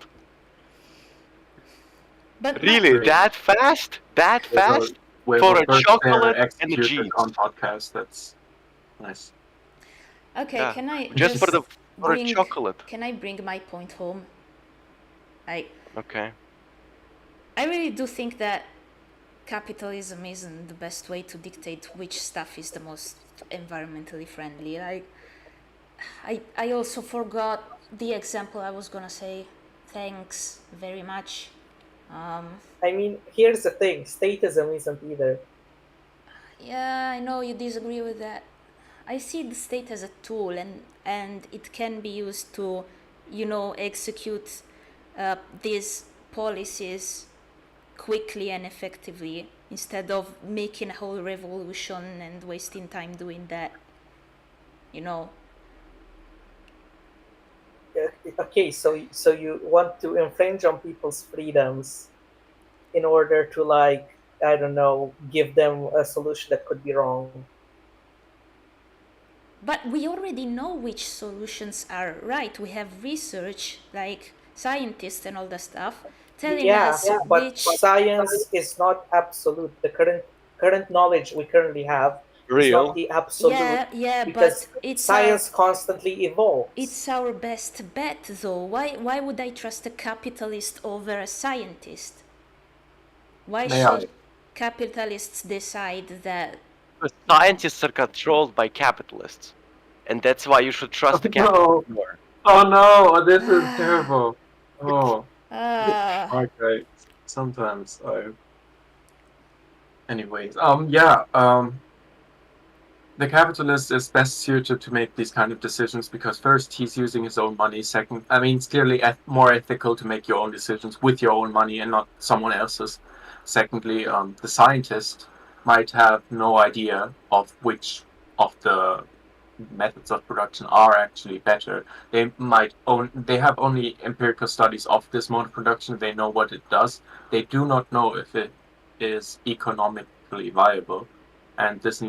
But Really, Great. that fast? That fast? We For were a first chocolate and a executed cheese. on podcast. That's nice. okay, Yeah, can I just for a bring chocolate. Can I bring my point home? Okay. I really do think that capitalism isn't the best way to dictate which stuff is the most environmentally friendly. I also forgot the example I was gonna say. Thanks very much. I mean, here's the thing: statism isn't either. Yeah, I know you disagree with that. I see the state as a tool, and it can be used to, execute these policies quickly and effectively instead of making a whole revolution and wasting time doing that. Okay, so you want to infringe on people's freedoms in order to, like, I don't know, give them a solution that could be wrong. But we already know which solutions are right. We have research, like scientists and all that stuff, telling us but which. science is not absolute. The current knowledge we currently have is Real. not the absolute. Yeah, because but it's science constantly evolves. It's our best bet, though. Why would I trust a capitalist over a scientist? Why should capitalists decide that? Because scientists are controlled by capitalists. And that's why you should trust the capitalists more. Oh no, this is terrible. Oh. Uh, Okay. Sometimes I. Anyways, the capitalist is best suited to make these kind of decisions because first, he's using his own money. Second, I mean, it's clearly more ethical to make your own decisions with your own money and not someone else's. Secondly, the scientist might have no idea of which of the methods of production are actually better. They have only empirical studies of this mode of production. They know what it does. They do not know if it is economically viable. And this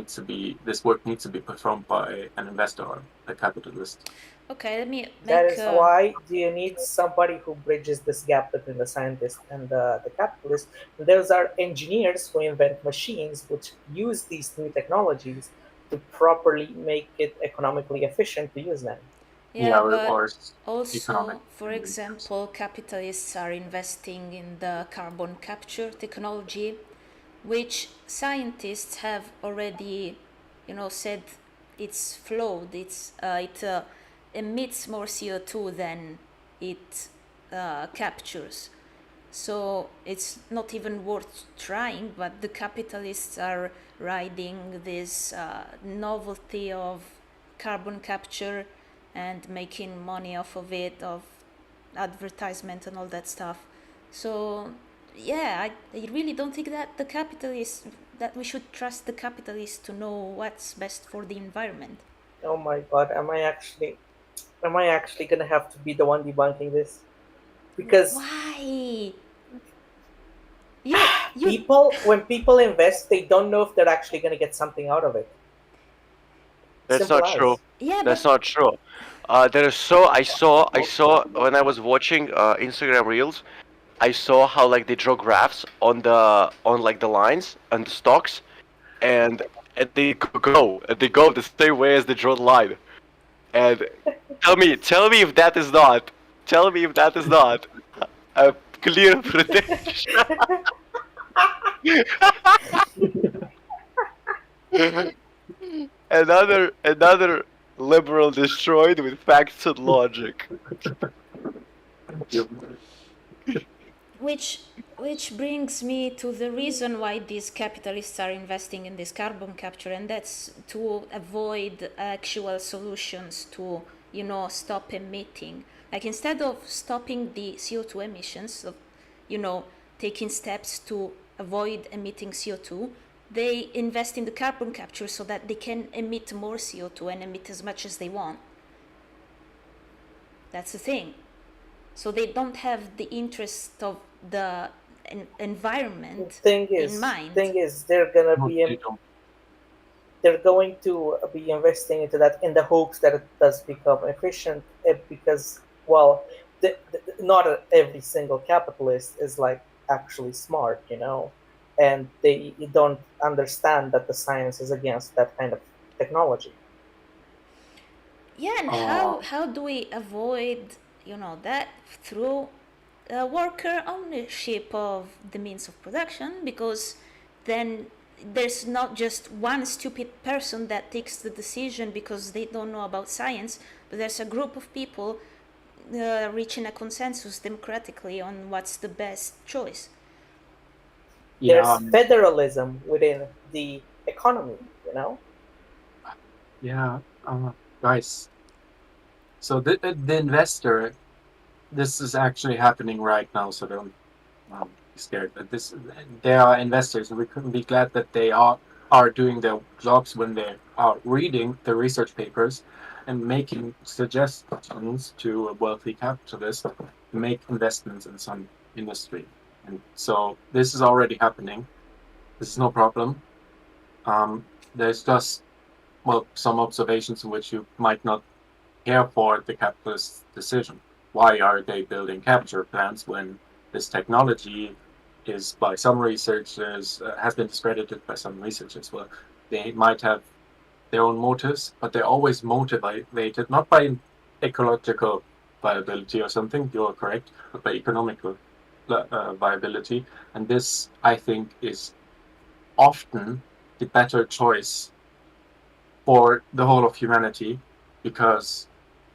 work needs to be performed by an investor or a capitalist. okay, let me make. That is why you need somebody who bridges this gap between the scientist and the capitalist. Those are engineers who invent machines which use these new technologies to properly make it economically efficient to use them. But or also, for example, capitalists are investing in the carbon capture technology, which scientists have already, said it's flawed. It emits more CO2 than it captures. So it's not even worth trying, but the capitalists are riding this novelty of carbon capture and making money off of it, of advertisement and all that stuff. So yeah, I really don't think that that we should trust the capitalists to know what's best for the environment. Oh my god, am I actually gonna have to be the one debunking this? Because why? When people invest, they don't know if they're actually gonna get something out of it. That's Simple not true. as. Yeah, That's but not true. I saw when I was watching Instagram Reels. I saw how like they draw graphs on like the lines and the stocks, and they go the same way as they draw the line. And tell me if that is not, tell me if that is not a clear prediction. Another liberal destroyed with facts and logic. which which brings me to the reason why these capitalists are investing in this carbon capture, and that's to avoid actual solutions to, stop emitting. Like, instead of stopping the CO2 emissions, of, taking steps to avoid emitting CO2, they invest in the carbon capture so that they can emit more CO2 and emit as much as they want. That's the thing. So they don't have the interest of the environment Thing in mind. is, they're gonna No, be they don't. they're going to be investing into that in the hopes that it does become efficient, because, well, not every single capitalist is like actually smart, and they don't understand that the science is against that kind of technology. Yeah, and how do we avoid, that through worker ownership of the means of production? Because then there's not just one stupid person that takes the decision because they don't know about science, but there's a group of people reaching a consensus democratically on what's the best choice. Yeah, There's federalism within the economy, yeah, guys. So the investor, this is actually happening right now. So don't be scared. But they are investors, and we couldn't be glad that they are doing their jobs when they are reading the research papers and making suggestions to a wealthy capitalist to make investments in some industry. And so this is already happening. This is no problem. There's just, well, some observations in which you might not care for the capitalist decision. Why are they building capture plants when this technology is, by some researchers, has been discredited by some researchers? Well, they might have their own motives, but they're always motivated not by ecological viability or something, you're correct, but by economical viability. And this, I think, is often the better choice for the whole of humanity, because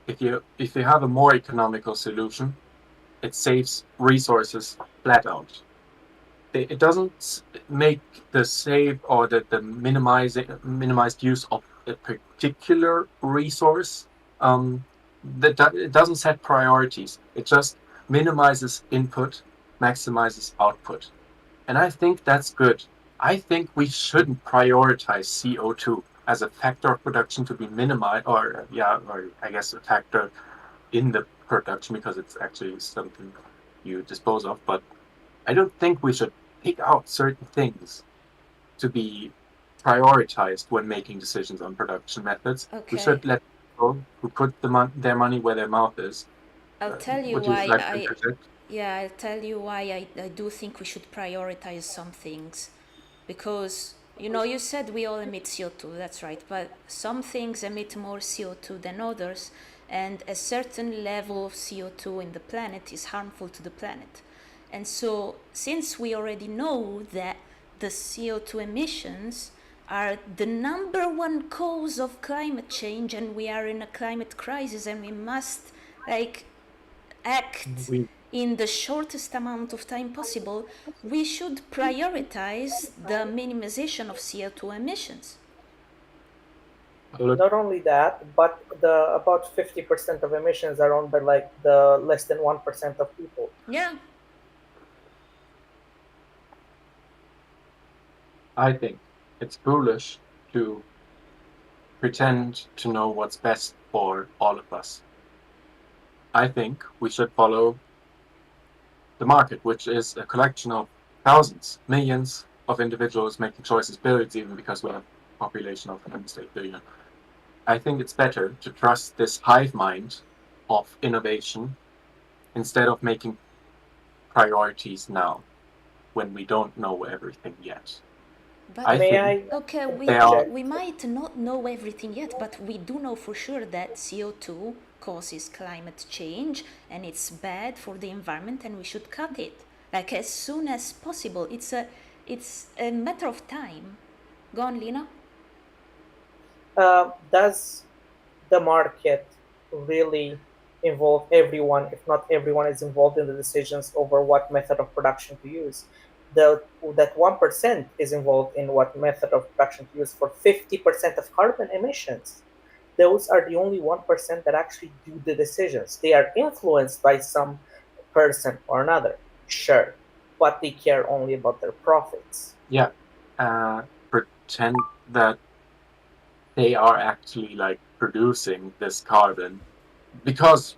if you have a more economical solution, it saves resources flat out. It doesn't make the save or the minimized use of a particular resource. It doesn't set priorities. It just minimizes input, maximizes output, and I think that's good. I think we shouldn't prioritize CO2 as a factor of production to be minimized, or I guess a factor in the production, because it's actually something you dispose of. But I don't think we should pick out certain things to be prioritized when making decisions on production methods. Okay. We should let people who put their money where their mouth is. I'll tell you Would you why like to interject? I'll tell you why I do think we should prioritize some things. Because, you said we all emit CO2, that's right, but some things emit more CO2 than others, and a certain level of CO2 in the planet is harmful to the planet. And so, since we already know that the CO2 emissions are the number one cause of climate change, and we are in a climate crisis, and we must act in the shortest amount of time possible, we should prioritize the minimization of CO2 emissions. Not only that, but the about 50% of emissions are owned by like the less than 1% of people. Yeah. I think it's foolish to pretend to know what's best for all of us. I think we should follow the market, which is a collection of thousands, millions of individuals making choices, billions even, because we have a population of, let me say, billion. I think it's better to trust this hive mind of innovation instead of making priorities now when we don't know everything yet. But I May think I okay, they are. interject? we might not know everything yet, but we do know for sure that CO2 causes climate change and it's bad for the environment and we should cut it. Like as soon as possible. It's a matter of time. Go on, Lina. Does the market really involve everyone, if not everyone is involved in the decisions over what method of production to use? That 1% is involved in what method of production to use for 50% of carbon emissions. Those are the only 1% that actually do the decisions. They are influenced by some person or another, sure, but they care only about their profits. Yeah, pretend that they are actually like producing this carbon because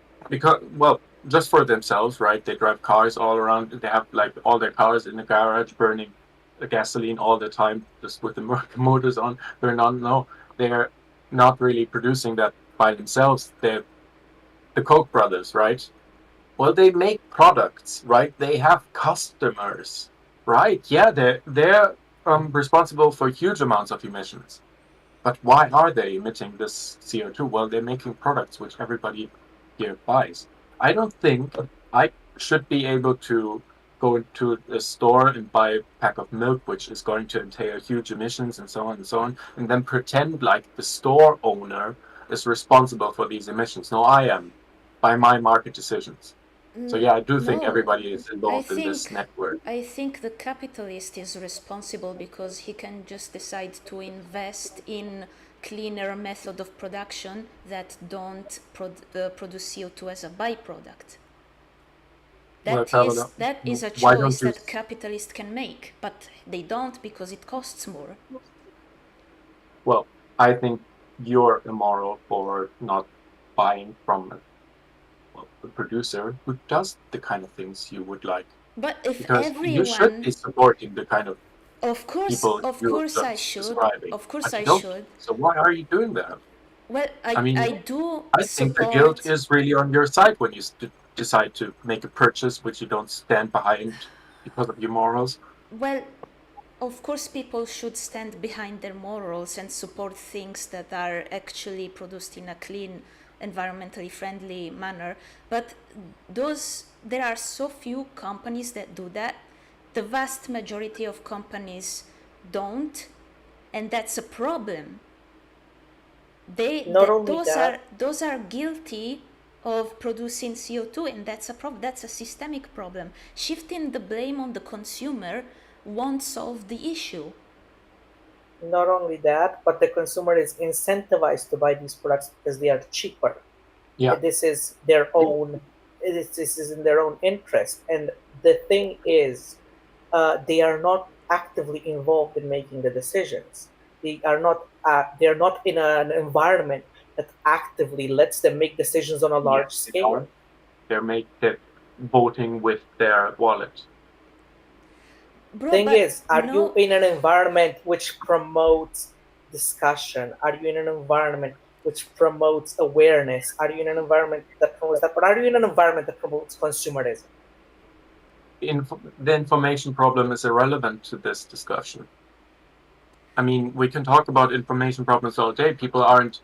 well, just for themselves, right? They drive cars all around. They have like all their cars in the garage burning the gasoline all the time, just with the motors on. They're not. No, they're not really producing that by themselves. They're the Koch brothers, right? Well, they make products, right? They have customers, right? Yeah, they're responsible for huge amounts of emissions. But why are they emitting this CO2? Well, they're making products which everybody here buys. I don't think I should be able to go into a store and buy a pack of milk, which is going to entail huge emissions and so on, and then pretend like the store owner is responsible for these emissions. No, I am, by my market decisions. So yeah, I do think No, everybody is I involved in this think network. I think the capitalist is responsible because he can just decide to invest in cleaner method of production that don't produce CO2 as a byproduct. Well, That is a why don't choice you? that capitalist can make, but they don't because it costs more. Well, I think you're immoral for not buying from a producer who does the kind of things you would like. But if Because you should everyone, be supporting the kind of people of you're course I just should, describing. of course But you I don't. should. So why are you doing that? Well, I I mean, do I think the guilt support. is really on your side when you decide to make a purchase which you don't stand behind because of your morals. Well, of course, people should stand behind their morals and support things that are actually produced in a clean, environmentally friendly manner. But there are so few companies that do that. The vast majority of companies don't, and that's a problem. Not only that, Those are guilty of producing CO2, and that's a problem. That's a systemic problem. Shifting the blame on the consumer won't solve the issue. but the consumer is incentivized to buy these products because they are cheaper. Yeah, This is their own. This is in their own interest, and the thing is, they are not actively involved in making the decisions. They are not. They are not in an environment that actively lets them make decisions on a yeah, large they scale. don't. They're voting with their wallet. Bro, Thing but is, are you no, in an environment which promotes discussion? Are you in an environment which promotes awareness? Are you in an environment that promotes that? Or are you in an environment that promotes consumerism? The information problem is irrelevant to this discussion. I mean, we can talk about information problems all day. People aren't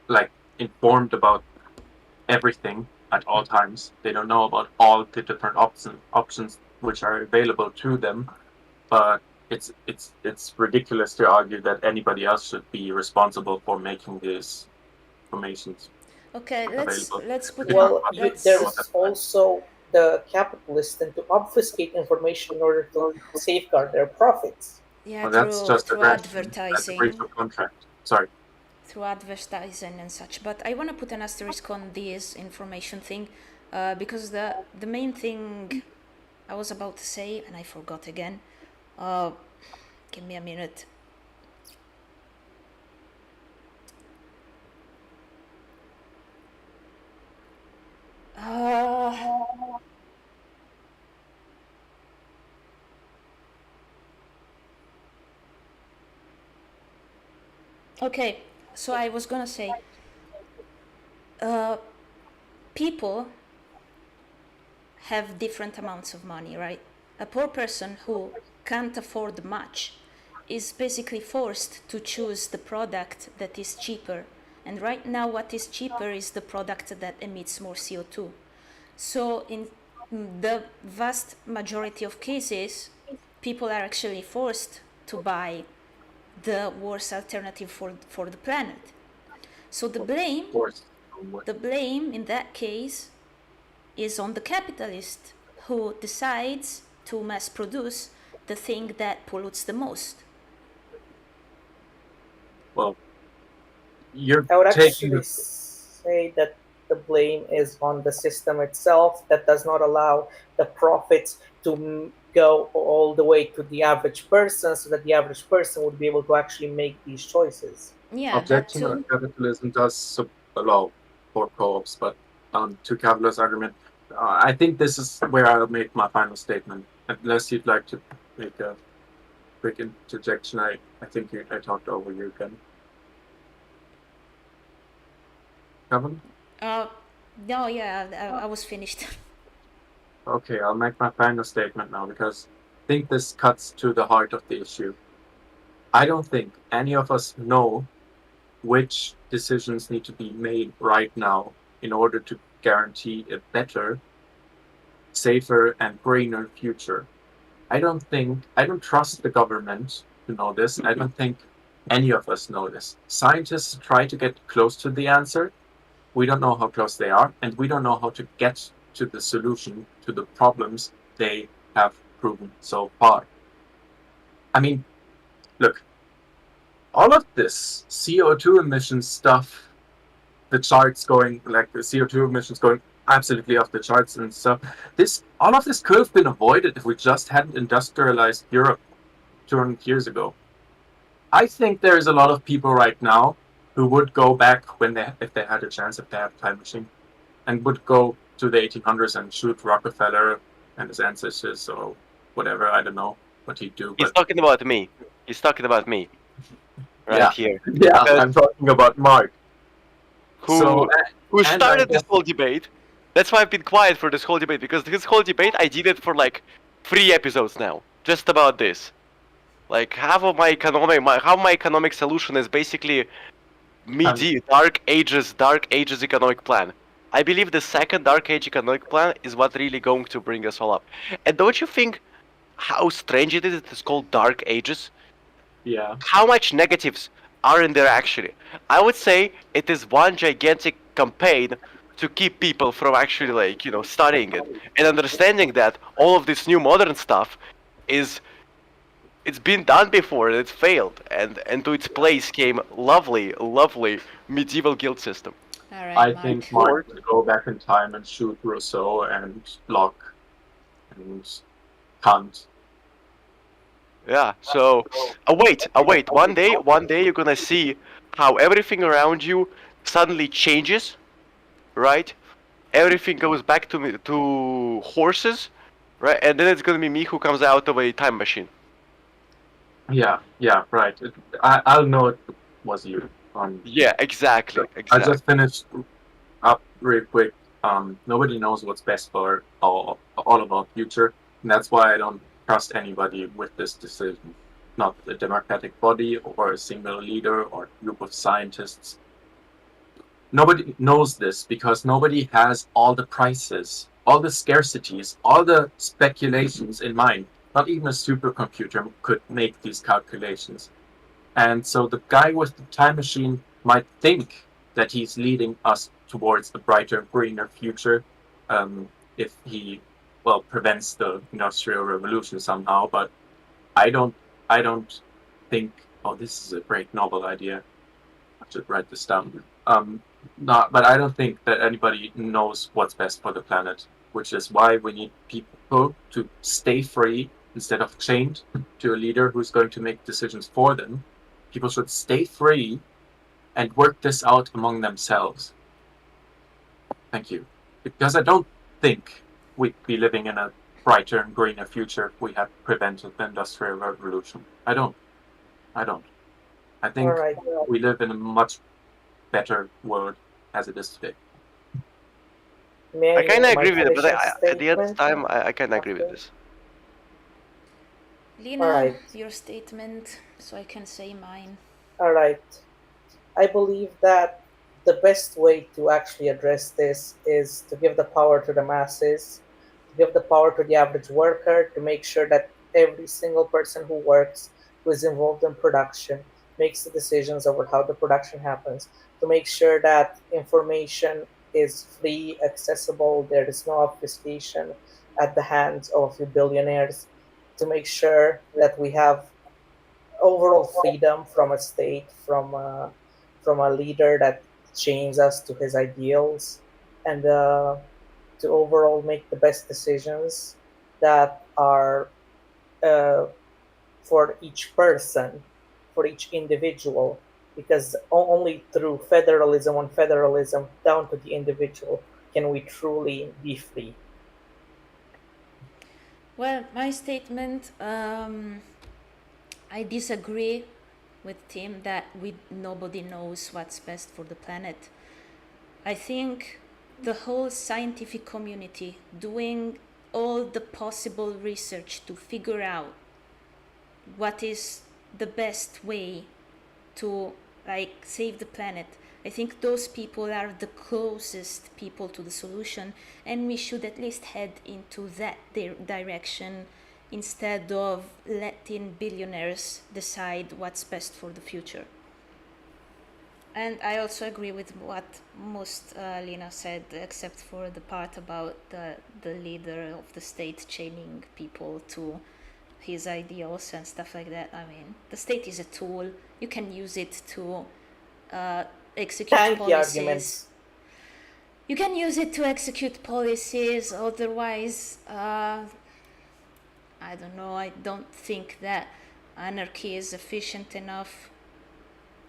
like informed about everything at all times. They don't know about all the different options which are available to them. But it's ridiculous to argue that anybody else should be responsible for making these informations okay, available. let's put They an are Well, let's there's also the capitalists tend to obfuscate information in order to safeguard their profits. yeah, well, that's just through aggression. That's a breach advertising, of contract. Sorry. and such. But I want to put an asterisk on this information thing, because the main thing I was about to say and I forgot again. Uh, give me a minute. Uh, okay, so I was gonna say people have different amounts of money, right? A poor person who can't afford much is basically forced to choose the product that is cheaper. And right now, what is cheaper is the product that emits more CO2. So in the vast majority of cases, people are actually forced to buy the worst alternative for the planet. So the blame in that case is on the capitalist who decides to mass produce the thing that pollutes the most. Well, you're I would taking actually say that the blame is on the system itself that does not allow the profits to go all the way to the average person, so that the average person would be able to actually make these choices. Yeah, that objection too. on capitalism does allow for co-ops, but to Cavolo's argument, I think this is where I'll make my final statement. Unless you'd like to make a quick interjection, I think I talked over you again. Cavolo? No, yeah, I was finished. Okay, I'll make my final statement now because I think this cuts to the heart of the issue. I don't think any of us know which decisions need to be made right now in order to guarantee a better, safer, and greener future. I don't trust the government to know this. I don't think any of us know this. Scientists try to get close to the answer. We don't know how close they are, and we don't know how to get to the solution to the problems they have proven so far. I mean, look, all of this CO2 emissions stuff, the charts going, like the CO2 emissions going absolutely off the charts and stuff. All of this could have been avoided if we just hadn't industrialized Europe 200 years ago. I think there's a lot of people right now who would go back if they had a chance, if they had a time machine, and would go to the 1800s and shoot Rockefeller and his ancestors or whatever. I don't know what he'd do. He's talking about me. He's talking about me. Right Yeah. here. Yeah, I'm talking about Mark. Who started this whole debate. That's why I've been quiet for this whole debate, because this whole debate I did it for like 3 episodes now, just about this. Like half of my economic solution is basically Dark Ages economic plan. I believe the second Dark Age economic plan is what really going to bring us all up. And don't you think how strange it is that it's called Dark Ages? Yeah. How much negatives are in there actually? I would say it is one gigantic campaign to keep people from actually, like, studying it and understanding that all of this new modern stuff it's been done before and it failed, and to its place came lovely medieval guild system. All right, I think Mark would go back in time and shoot Rousseau and Locke and Kant. Yeah, so wait. One day you're gonna see how everything around you suddenly changes, right? Everything goes back to horses, right? And then it's gonna be me who comes out of a time machine. Yeah, right. I'll know it was you. Yeah, exactly. I just finished up real quick. Nobody knows what's best for all of our future, and that's why I don't trust anybody with this decision. Not a democratic body or a single leader or group of scientists. Nobody knows this because nobody has all the prices, all the scarcities, all the speculations in mind. Not even a supercomputer could make these calculations. And so the guy with the time machine might think that he's leading us towards a brighter, greener future if he, prevents the Industrial Revolution somehow. But I don't think, this is a great novel idea. I should write this down. But I don't think that anybody knows what's best for the planet, which is why we need people to stay free instead of chained to a leader who's going to make decisions for them. People should stay free and work this out among themselves. Thank you. Because I don't think we'd be living in a brighter and greener future if we had prevented the Industrial Revolution. I don't. I think we live in a much better world as it is today. May I kind of make my agree with it, but finishing at the other statement time, I kind of agree with after? this. Lina, Alright. your statement, so I can say mine. Alright. I believe that the best way to actually address this is to give the power to the masses, to give the power to the average worker, to make sure that every single person who works, who is involved in production, makes the decisions over how the production happens, to make sure that information is free, accessible, there is no obfuscation at the hands of a few billionaires, to make sure that we have overall freedom from a state, from a leader that chains us to his ideals, and to overall make the best decisions that are uh, for each person, for each individual, because only through federalism on federalism down to the individual can we truly be free. Well, my statement, I disagree with Tim that nobody knows what's best for the planet. I think the whole scientific community doing all the possible research to figure out what is the best way to save the planet. I think those people are the closest people to the solution, and we should at least head into that direction instead of letting billionaires decide what's best for the future. And I also agree with what most Lina said, except for the part about the leader of the state chaining people to his ideals and stuff like that. I mean, the state is a tool. You can use it to execute Tanky policies. arguments. You can use it to execute policies. Otherwise, I don't know. I don't think that anarchy is efficient enough.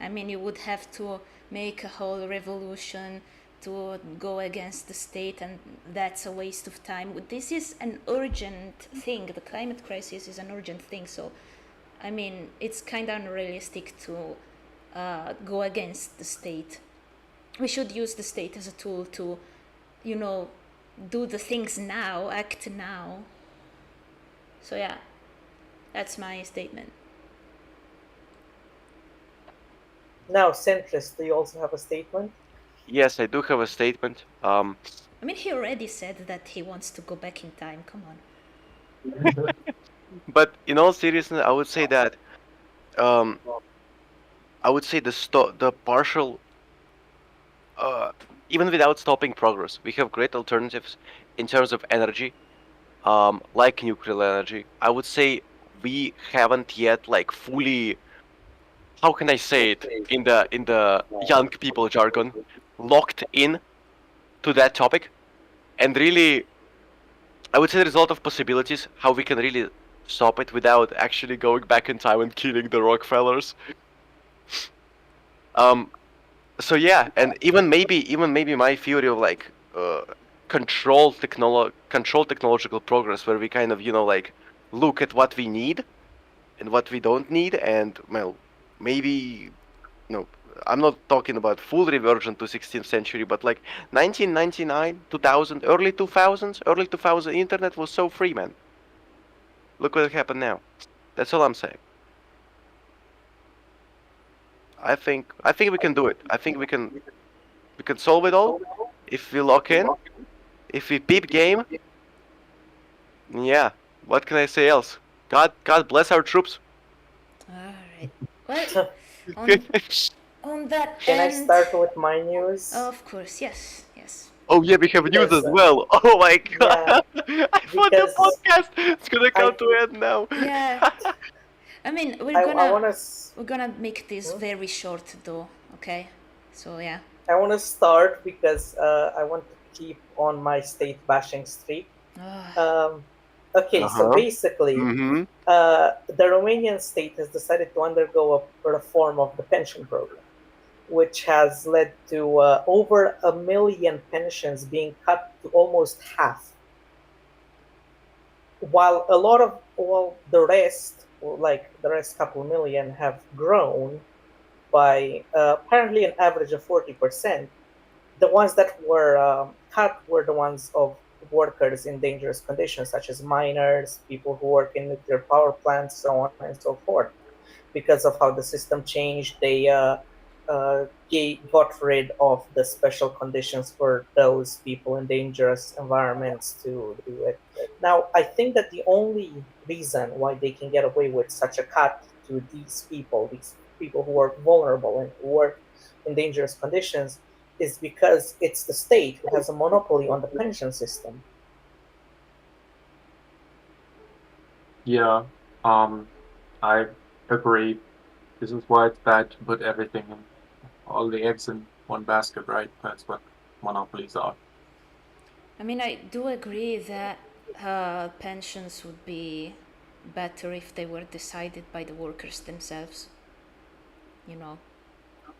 I mean, you would have to make a whole revolution to go against the state, and that's a waste of time. This is an urgent thing. The climate crisis is an urgent thing. So, I mean, it's kind of unrealistic to go against the state. We should use the state as a tool to, do the things now, act now. So yeah, that's my statement. Now, centrist, do you also have a statement? Yes, I do have a statement. I mean, he already said that he wants to go back in time. Come on. But in all seriousness, I would say that I would say the partial, even without stopping progress, we have great alternatives in terms of energy, like nuclear energy. I would say we haven't yet fully, how can I say it in the young people jargon, locked in to that topic, and really, I would say there's a lot of possibilities how we can really stop it without actually going back in time and killing the Rockefellers. So yeah, and even maybe my theory of controlled technological progress, where we kind of look at what we need and what we don't need, and well, maybe I'm not talking about full reversion to 16th century, but 1999, 2000, early 2000 internet was so free, man. Look what happened now. That's all I'm saying. I think we can do it. I think we can solve it all if we lock in, if we peep game. Yeah, what can I say else? God bless our troops. All right. Well, on that Can I end, start with my news? of course, yes. Oh yeah, we have news as well. Oh my god! Yeah, I thought the because podcast is gonna come to end now. Yeah. I mean, I wanna we're gonna make this very short though, okay? So yeah. I wanna start because I want to keep on my state bashing streak. Okay, so basically, the Romanian state has decided to undergo a reform of the pension program, which has led to over 1 million pensions being cut to almost half. While the rest, like the rest couple million, have grown by apparently an average of 40%, the ones that were cut were the ones of workers in dangerous conditions, such as miners, people who work in nuclear power plants, so on and so forth. Because of how the system changed, they got rid of the special conditions for those people in dangerous environments to do it. Now, I think that the only reason why they can get away with such a cut to these people who are vulnerable and who work in dangerous conditions, is because it's the state who has a monopoly on the pension system. Yeah, I agree. This is why it's bad to put everything in all the eggs in one basket, right? That's what monopolies are. I mean, I do agree that pensions would be better if they were decided by the workers themselves. You know.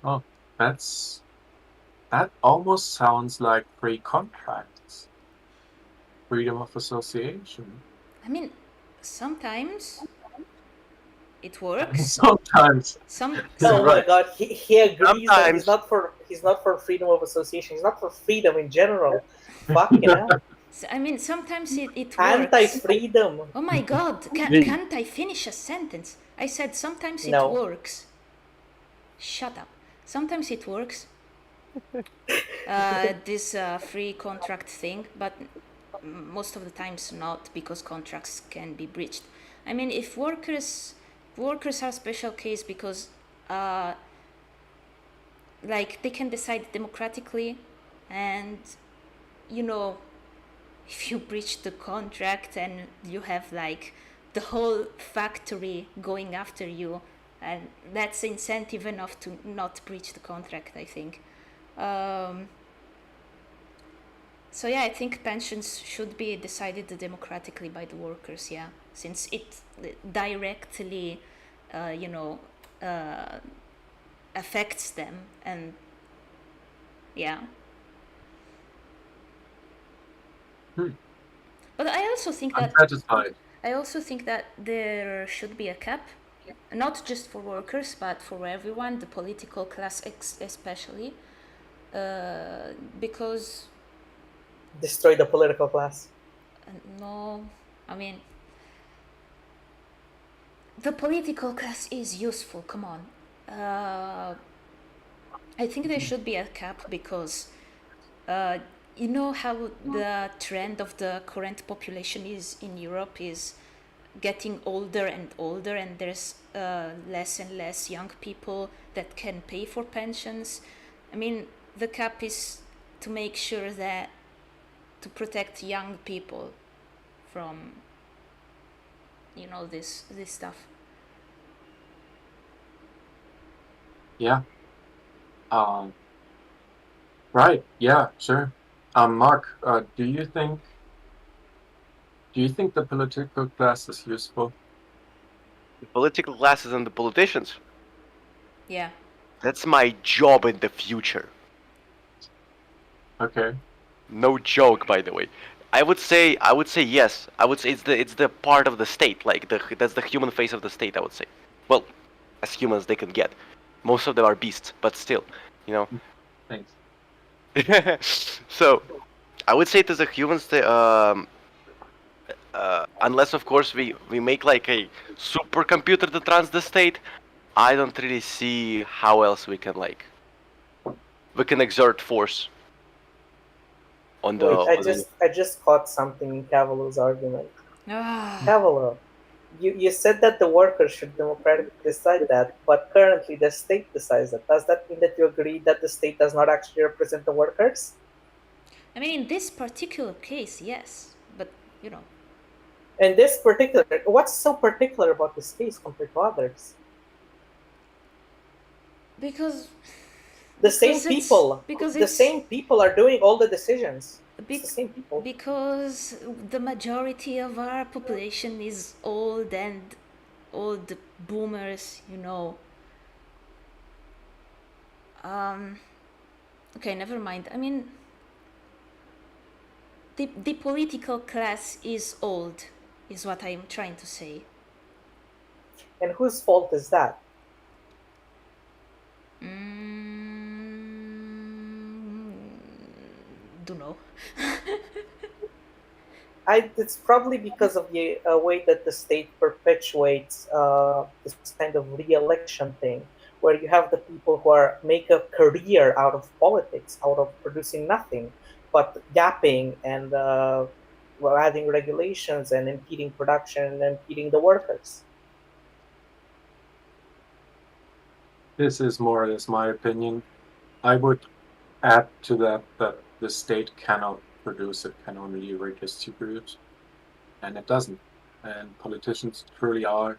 Oh, that almost sounds like free contracts, freedom of association. I mean, sometimes it works. Sometimes. Oh my Right. God, he agrees that Sometimes. he's not for freedom of association. He's not for freedom in general. Fucking hell. I mean, sometimes it works. Anti-freedom. Oh my God! Hey. Can't I finish a sentence? I said sometimes it No. works. Shut up. Sometimes it works. This free contract thing, but most of the times not, because contracts can be breached. I mean, if workers are a special case because like they can decide democratically, and you know, if you breach the contract and you have like the whole factory going after you, and that's incentive enough to not breach the contract, I think. So yeah, I think pensions should be decided democratically by the workers, yeah, since it directly, affects them, and yeah. But I also think I'm that satisfied. there should be a cap, not just for workers, but for everyone, the political class especially, because Destroy the political class. no, I mean, the political class is useful, come on. I think there should be a cap because you know how the trend of the current population is in Europe is getting older and older, and there's less and less young people that can pay for pensions. I mean, the cap is to make sure that to protect young people from, you know, this stuff. Yeah. Right. Yeah. Sure. Mark, do you think the political class is useful? The political classes and the politicians. Yeah. That's my job in the future. Okay. No joke, by the way. I would say yes. I would say it's the part of the state, like that's the human face of the state. I would say. Well, as humans they can get. Most of them are beasts, but still, you know. Thanks. So, I would say it is a human state. Unless of course we make like a supercomputer that runs the state, I don't really see how else we can exert force on the. Wait, I just caught something in Cavolo's argument. Ah. Cavolo, you said that the workers should democratically decide that, but currently the state decides that. Does that mean that you agree that the state does not actually represent the workers? I mean, in this particular case, yes, but you know. In this particular, what's so particular about this case compared to others? Because the same people are doing all the decisions. It's the same people. Because the majority of our population is old and old boomers, you know. Okay, never mind. I mean, the political class is old, is what I'm trying to say. And whose fault is that? don't know. It's probably because of the way that the state perpetuates this kind of re-election thing, where you have the people who are make a career out of politics, out of producing nothing, but gapping and well, adding regulations and impeding production and impeding the workers. This is more or less my opinion. I would add to that the state cannot produce, it can only redistribute, and it doesn't. And politicians truly are,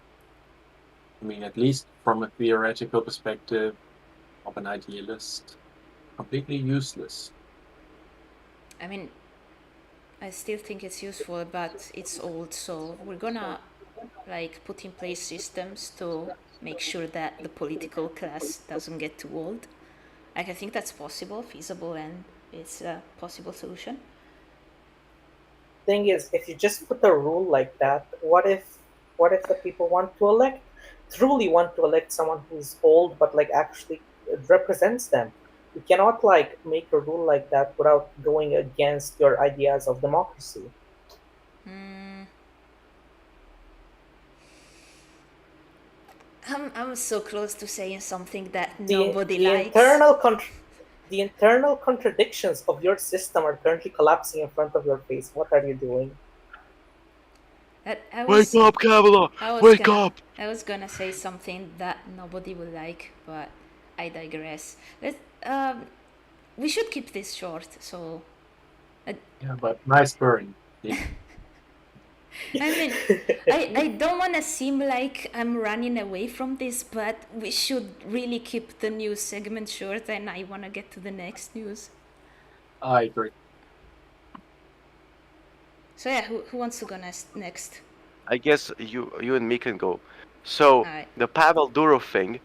I mean, at least from a theoretical perspective of an idealist, completely useless. I mean, I still think it's useful, but it's old, so we're gonna like put in place systems to make sure that the political class doesn't get too old. Like, I think that's possible, feasible, and it's a possible solution. Thing is, if you just put a rule like that, what if the people want to elect truly want to elect someone who's old but like actually represents them? You cannot like make a rule like that without going against your ideas of democracy. I'm so close to saying something that The, nobody the likes. the internal contradictions of your system are currently collapsing in front of your face. What are you doing? Wake up, Cavolo! Wake up! I was gonna say something that nobody will like, but I digress. We should keep this short, so... Yeah, but nice burn. Yeah. I mean, I don't want to seem like I'm running away from this, but we should really keep the news segment short, and I want to get to the next news. I agree. So yeah, who wants to go next? I guess you and me can go. So Alright. the Pavel Durov thing.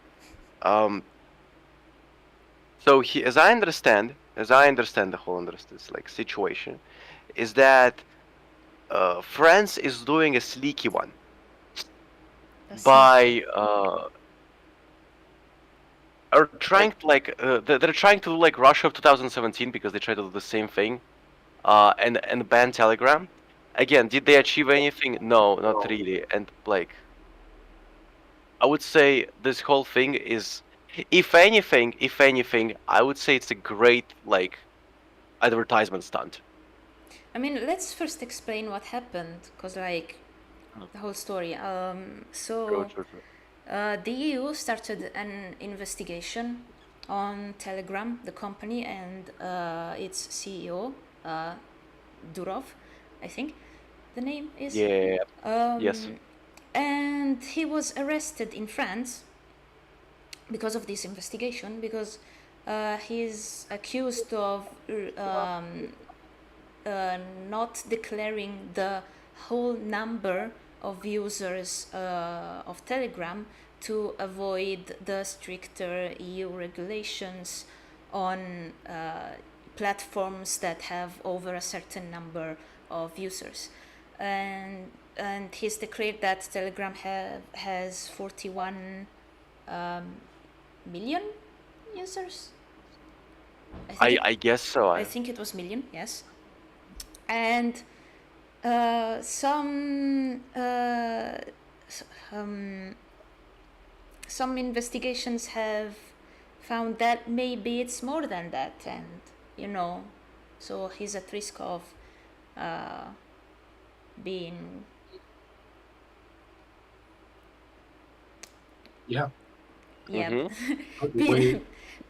So he, as I understand the whole this like situation, is that France is doing a sneaky one by are trying to like they're trying to do like Russia of 2017 because they tried to do the same thing, and ban Telegram. Again, did they achieve anything? No, not really. And like, I would say this whole thing is, if anything, I would say it's a great like advertisement stunt. I mean, let's first explain what happened, because like the whole story. The EU started an investigation on Telegram, the company, and its CEO, Durov, I think the name is. Yeah. Yes. And he was arrested in France because of this investigation, because he's accused of not declaring the whole number of users of Telegram to avoid the stricter EU regulations on platforms that have over a certain number of users. And he's declared that Telegram has 41 million users. I guess so. I think it was million, yes. And some investigations have found that maybe it's more than that, and so he's at risk of being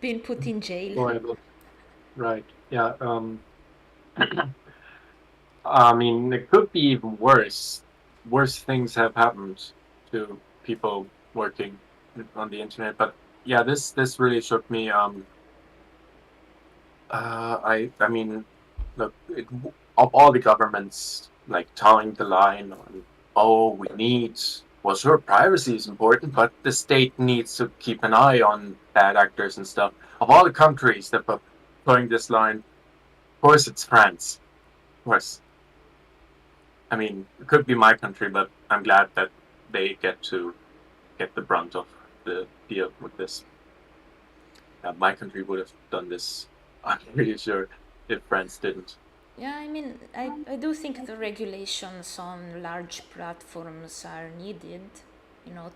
being put in jail. Right. Yeah. I mean, it could be even worse. Worse things have happened to people working on the internet. But yeah, this really shook me. I mean, look, of all the governments like towing the line on, well, sure, privacy is important, but the state needs to keep an eye on bad actors and stuff. Of all the countries that are towing this line, of course it's France. Of course. I mean, it could be my country, but I'm glad that they get to get the brunt of the deal with this. My country would have done this, I'm pretty sure. if France didn't. Yeah, I mean, I do think the regulations on large platforms are needed,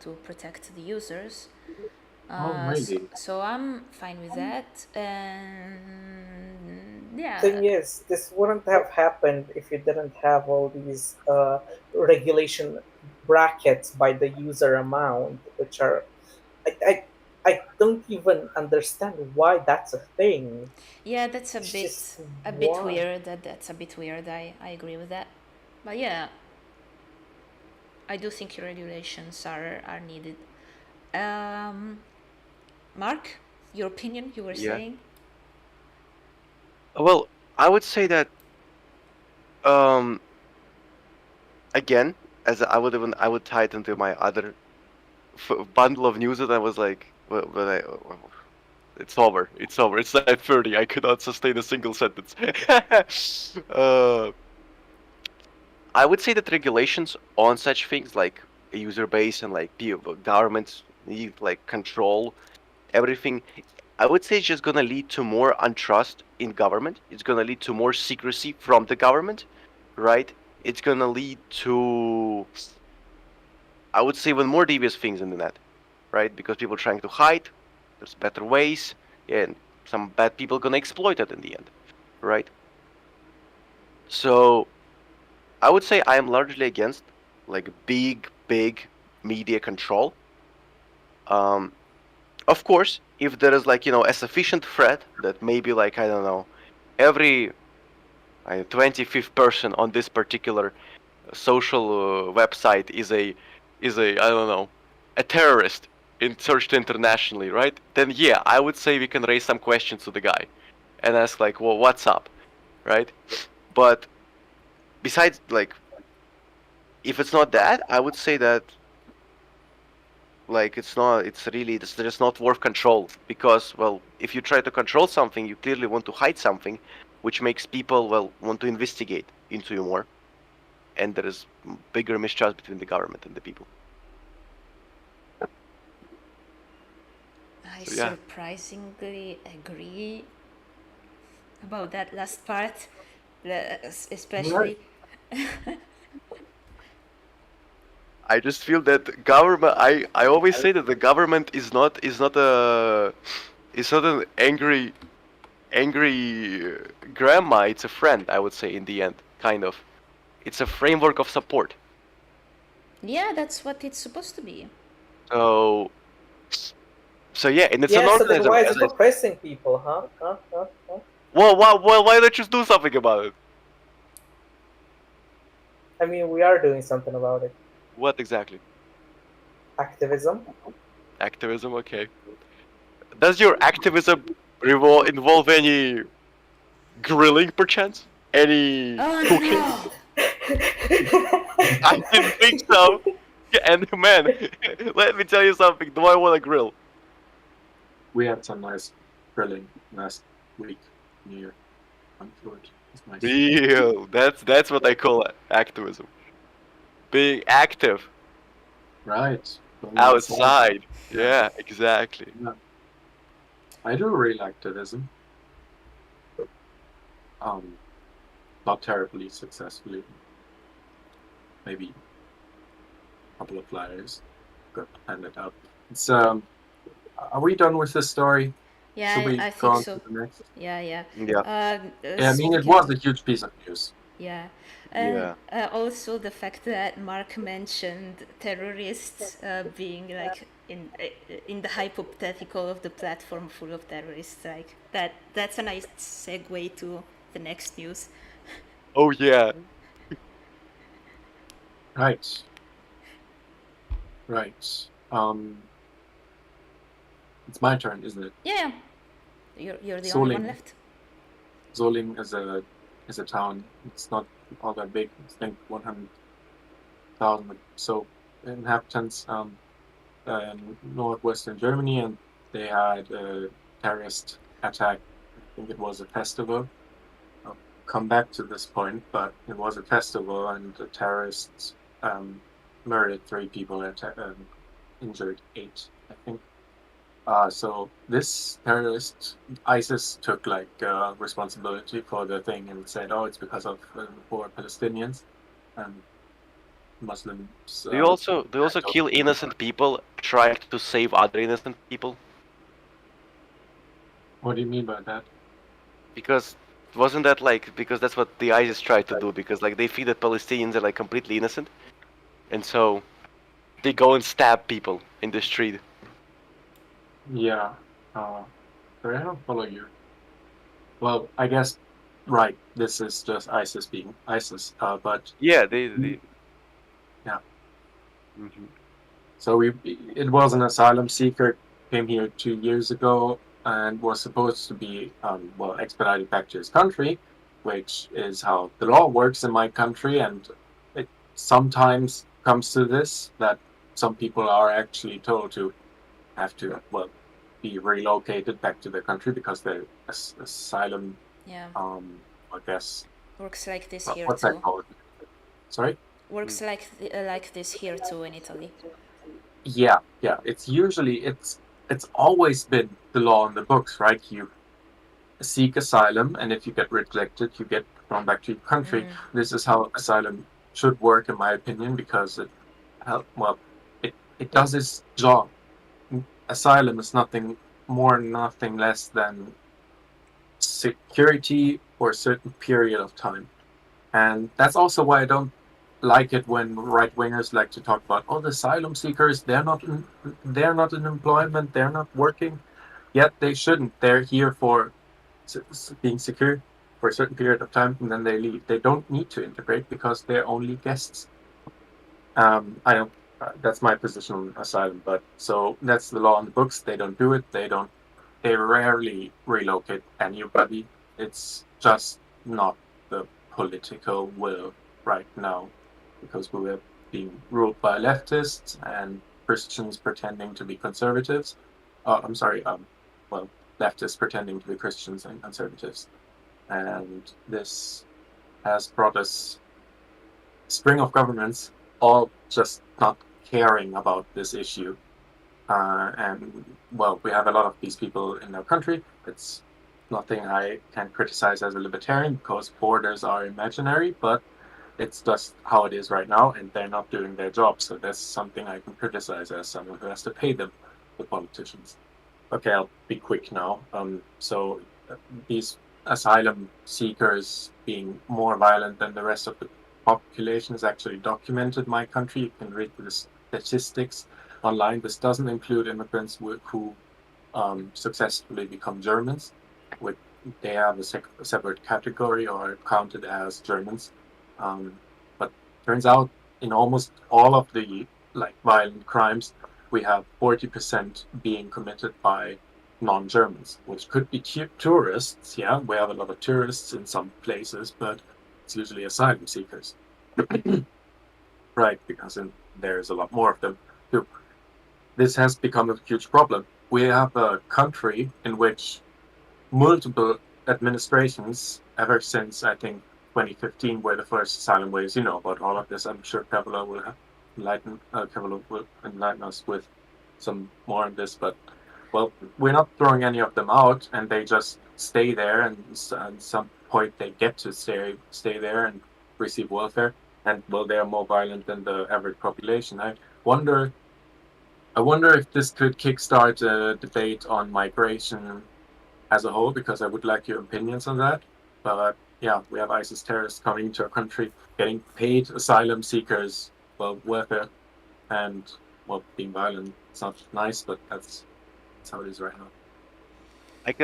to protect the users. Oh, maybe. So I'm fine with that. And yeah, Thing is, this wouldn't have happened if you didn't have all these regulation brackets by the user amount, which are I, I I don't even understand why that's a thing. yeah, that's It's just a bit why. weird. That's a bit weird. I agree with that. But yeah, I do think regulations are needed. Mark, your opinion? You were Yeah. saying? Well, I would say that again, as I would tie it into my other bundle of news, and I was like, it's over. It's over. It's 9:30. I cannot sustain a single sentence. I would say that regulations on such things like a user base and like governments need like control everything. I would say it's just gonna lead to more untrust in government. It's gonna lead to more secrecy from the government, right? It's gonna lead to, I would say, even more devious things in the net, right? Because people are trying to hide. There's better ways, and some bad people gonna exploit it in the end, right? So I would say I am largely against like big media control. Of course, if there is like a sufficient threat that maybe like I don't know, every 25th person on this particular social website is a I don't know, a terrorist searched internationally, right? Then yeah, I would say we can raise some questions to the guy and ask like, well, what's up, right? But besides like, if it's not that, I would say that like it's just not worth control, because well, if you try to control something, you clearly want to hide something, which makes people want to investigate into you more, and there is bigger mistrust between the government and the people. I So yeah, surprisingly agree about that last part, especially. I just feel that government. I always say that the government is not an angry grandma. It's a friend. I would say in the end, kind of. It's a framework of support. Yeah, that's what it's supposed to be. So yeah, and it's an Yeah, so then organism. why is it oppressing people, huh? Well, why don't you do something about it? I mean, we are doing something about it. What exactly? Activism. Activism, okay. Does your activism involve any grilling, perchance? Any cooking? No! I didn't think so. And man, let me tell you something. Do I want to grill? We had some nice grilling last week near Frankfurt. It's nice. Real. That's what I call activism. Being active Right. outside. Yeah, exactly. Yeah. I do real activism. Not terribly successfully. Maybe a couple of flyers got handed out. It's are we done with this story? Yeah, Should we I go think on so. to the next? Yeah. Yeah. Yeah, I mean, it was a huge piece of news. Yeah. Yeah. Also, the fact that Mark mentioned terrorists being like in the hypothetical of the platform full of terrorists, like that's a nice segue to the next news. Oh yeah. Right. It's my turn, isn't it? Yeah. You're the only one Solingen. left. Solingen is a town. It's not all that big. I think 100,000 or so inhabitants in northwestern Germany, and they had a terrorist attack. I think it was a festival. I'll come back to this point, but it was a festival, and the terrorists murdered 3 people and injured 8, I think. So this terrorist, ISIS took like responsibility for the thing and said, "Oh, it's because of poor Palestinians and Muslims." Do you also kill innocent people trying to save other innocent people? What do you mean by that? Because wasn't that like because that's what the ISIS tried to do, because like they think that Palestinians are like completely innocent, and so they go and stab people in the street. Yeah. Sorry, I don't follow you. Well, I guess right. This is just ISIS being ISIS. But Yeah, they yeah. Mhm. So it was an asylum seeker, came here 2 years ago and was supposed to be expedited back to his country, which is how the law works in my country. And it sometimes comes to this, that some people are actually told to have to be relocated back to their country because their asylum, Yeah. I guess, Works like this here what's too. that called? Sorry? Works like this here too in Italy. Yeah. It's always been the law in the books, right? You seek asylum, and if you get rejected, you get thrown back to your country. This is how asylum should work, in my opinion, because it does its job. Asylum is nothing more, nothing less than security for a certain period of time. And that's also why I don't like it when right wingers like to talk about, oh, the asylum seekers, they're not in employment, they're not working. Yet they shouldn't. They're here for being secure for a certain period of time, and then they leave. They don't need to integrate because they're only guests. I don't. That's my position on asylum. But so that's the law in the books. They don't do it. They rarely relocate anybody. It's just not the political will right now, because we were being ruled by leftists and Christians pretending to be conservatives. I'm sorry, leftists pretending to be Christians and conservatives. And this has brought us string of governments all just not caring about this issue. And we have a lot of these people in our country. It's nothing I can criticize as a libertarian, because borders are imaginary, but it's just how it is right now, and they're not doing their job. So that's something I can criticize as someone who has to pay them, the politicians. Okay, I'll be quick now. So these asylum seekers being more violent than the rest of the population is actually documented in my country. You can read the statistics online. This doesn't include immigrants who successfully become Germans. They have a separate category or are counted as Germans. But turns out in almost all of the violent crimes, we have 40% being committed by non-Germans, which could be tourists. Yeah, we have a lot of tourists in some places, but it's usually asylum seekers. Right, because there's a lot more of them too. This has become a huge problem. We have a country in which multiple administrations, ever since I think 2015, were the first asylum waves. You know about all of this. I'm sure Cavolo will enlighten us with some more on this. But we're not throwing any of them out, and they just stay there. And at some point, they get to stay there and receive welfare. And they are more violent than the average population. I wonder if this could kickstart a debate on migration as a whole, because I would like your opinions on that. But yeah, we have ISIS terrorists coming into our country, getting paid asylum seekers, welfare, and being violent. It's not nice, but that's how it is right now.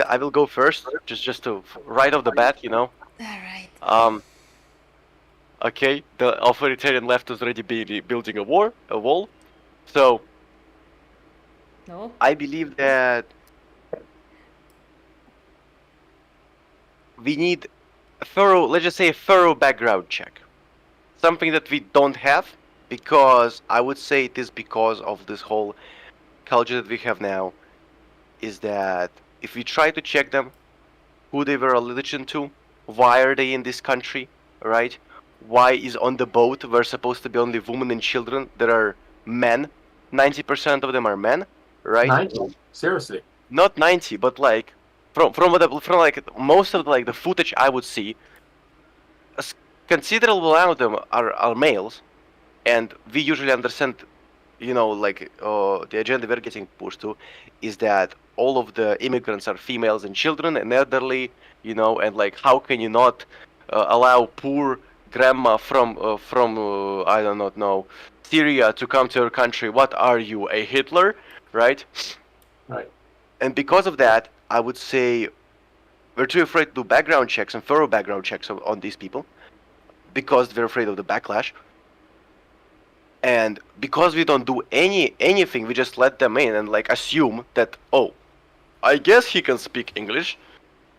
I will go first, just to right off the bat, you know. All right. Okay, the authoritarian left was already building a wall. So No. I believe that we need let's just say a thorough background check. Something that we don't have, because I would say it is because of this whole culture that we have now, is that if we try to check them, who they were a religion to, why are they in this country, right? Why is on the boat where supposed to be only women and children, there are men, 90% of them are men, right? 90? Seriously. Not 90, but like from like most of the footage I would see, a considerable amount of them are males, and we usually understand, the agenda we're getting pushed to is that all of the immigrants are females and children and elderly, and like how can you not allow poor grandma from I do not know Syria to come to your country? What are you, a Hitler, right? Right. And because of that, I would say we're too afraid to do background checks and thorough background checks on these people because we're afraid of the backlash. And because we don't do anything, we just let them in and like assume that, oh, I guess he can speak English.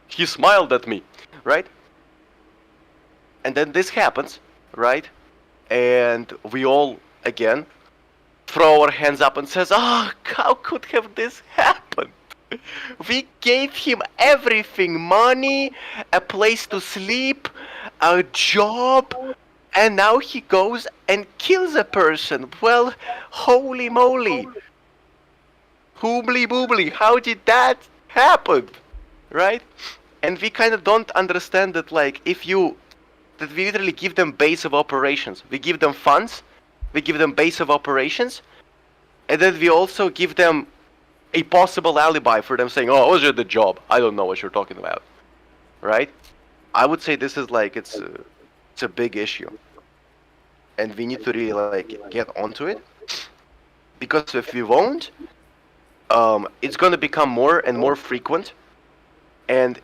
He smiled at me, right? And then this happens, right? And we all again throw our hands up and says, "Oh, how could have this happened? We gave him everything, money, a place to sleep, a job, and now he goes and kills a person. Well, holy moly. Hoobly boobly, how did that happen?" Right? And we kind of don't understand that, like, that we literally give them base of operations. We give them funds, we give them base of operations, and then we also give them a possible alibi for them saying, "Oh, I was at the job. I don't know what you're talking about." Right? I would say this is like, it's a big issue. And we need to really like get onto it. Because if we won't, it's going to become more and more frequent. And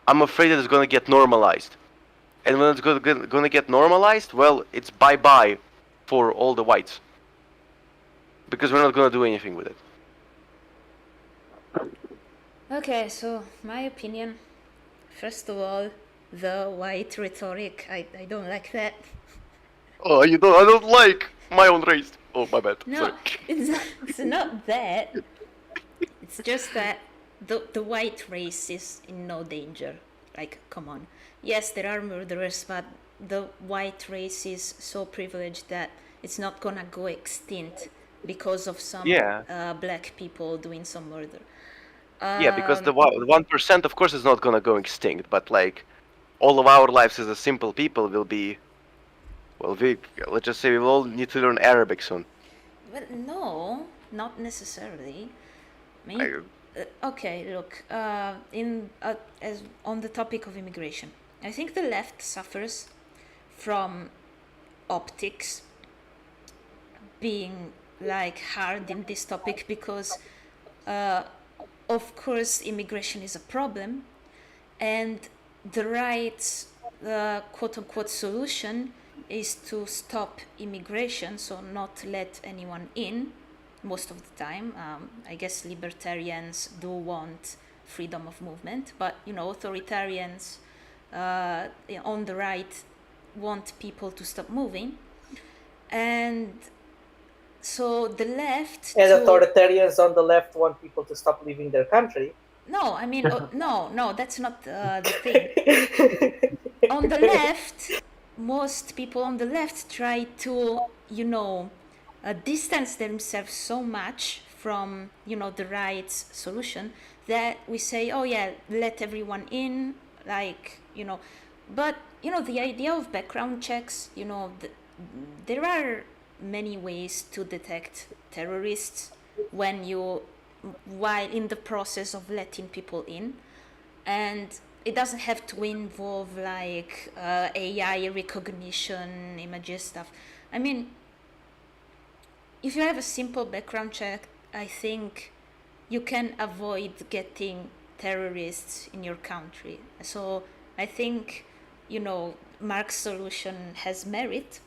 I'm afraid that it's going to get normalized. And when it's going to get normalized, well, it's bye-bye for all the whites. Because we're not going to do anything with it. Okay, so my opinion. First of all, the white rhetoric, I don't like that. Oh, I don't like my own race. Oh, my bad. No, Sorry. it's not that. It's just that the white race is in no danger. Like, come on. Yes, there are murderers, but the white race is so privileged that it's not gonna go extinct because of some black people doing some murder. Yeah, because the 1%, of course, is not gonna go extinct, but like, all of our lives as a simple people will be, well, let's just say we will all need to learn Arabic soon. Well, no, not necessarily. I mean, okay, look, as on the topic of immigration, I think the left suffers from optics being like hard in this topic because of course immigration is a problem, and the right quote-unquote solution is to stop immigration, so not let anyone in most of the time. I guess libertarians do want freedom of movement, but authoritarians on the right want people to stop moving. And so the left... And authoritarians on the left want people to stop leaving their country. No, I mean, no, that's not the thing. On the left, most people on the left try to, distance themselves so much from, the right solution that we say, oh yeah, let everyone in, like, but, the idea of background checks, there are many ways to detect terrorists while in the process of letting people in, and it doesn't have to involve like AI recognition, images stuff. I mean, if you have a simple background check, I think you can avoid getting terrorists in your country. So I think, Mark's solution has merit.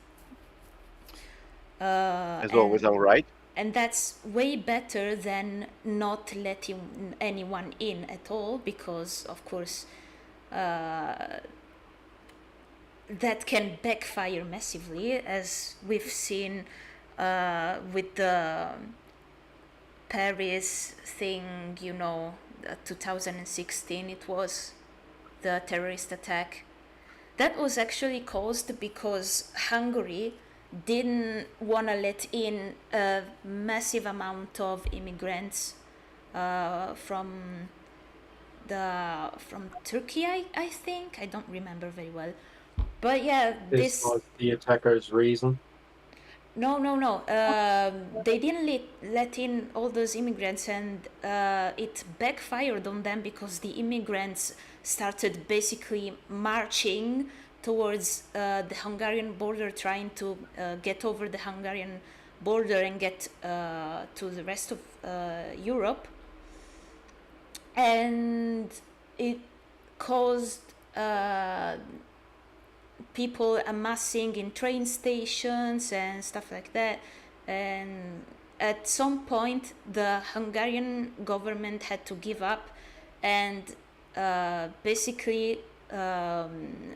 As always, I'm right. And that's way better than not letting anyone in at all, because, of course, that can backfire massively, as we've seen with the Paris thing, 2016 it was, the terrorist attack. That was actually caused because Hungary didn't want to let in a massive amount of immigrants from Turkey, I think. I don't remember very well. But yeah, This was the attacker's reason. No. They didn't let in all those immigrants, and it backfired on them because the immigrants started basically marching towards the Hungarian border, trying to get over the Hungarian border and get to the rest of Europe. And it caused people amassing in train stations and stuff like that. And at some point, the Hungarian government had to give up and basically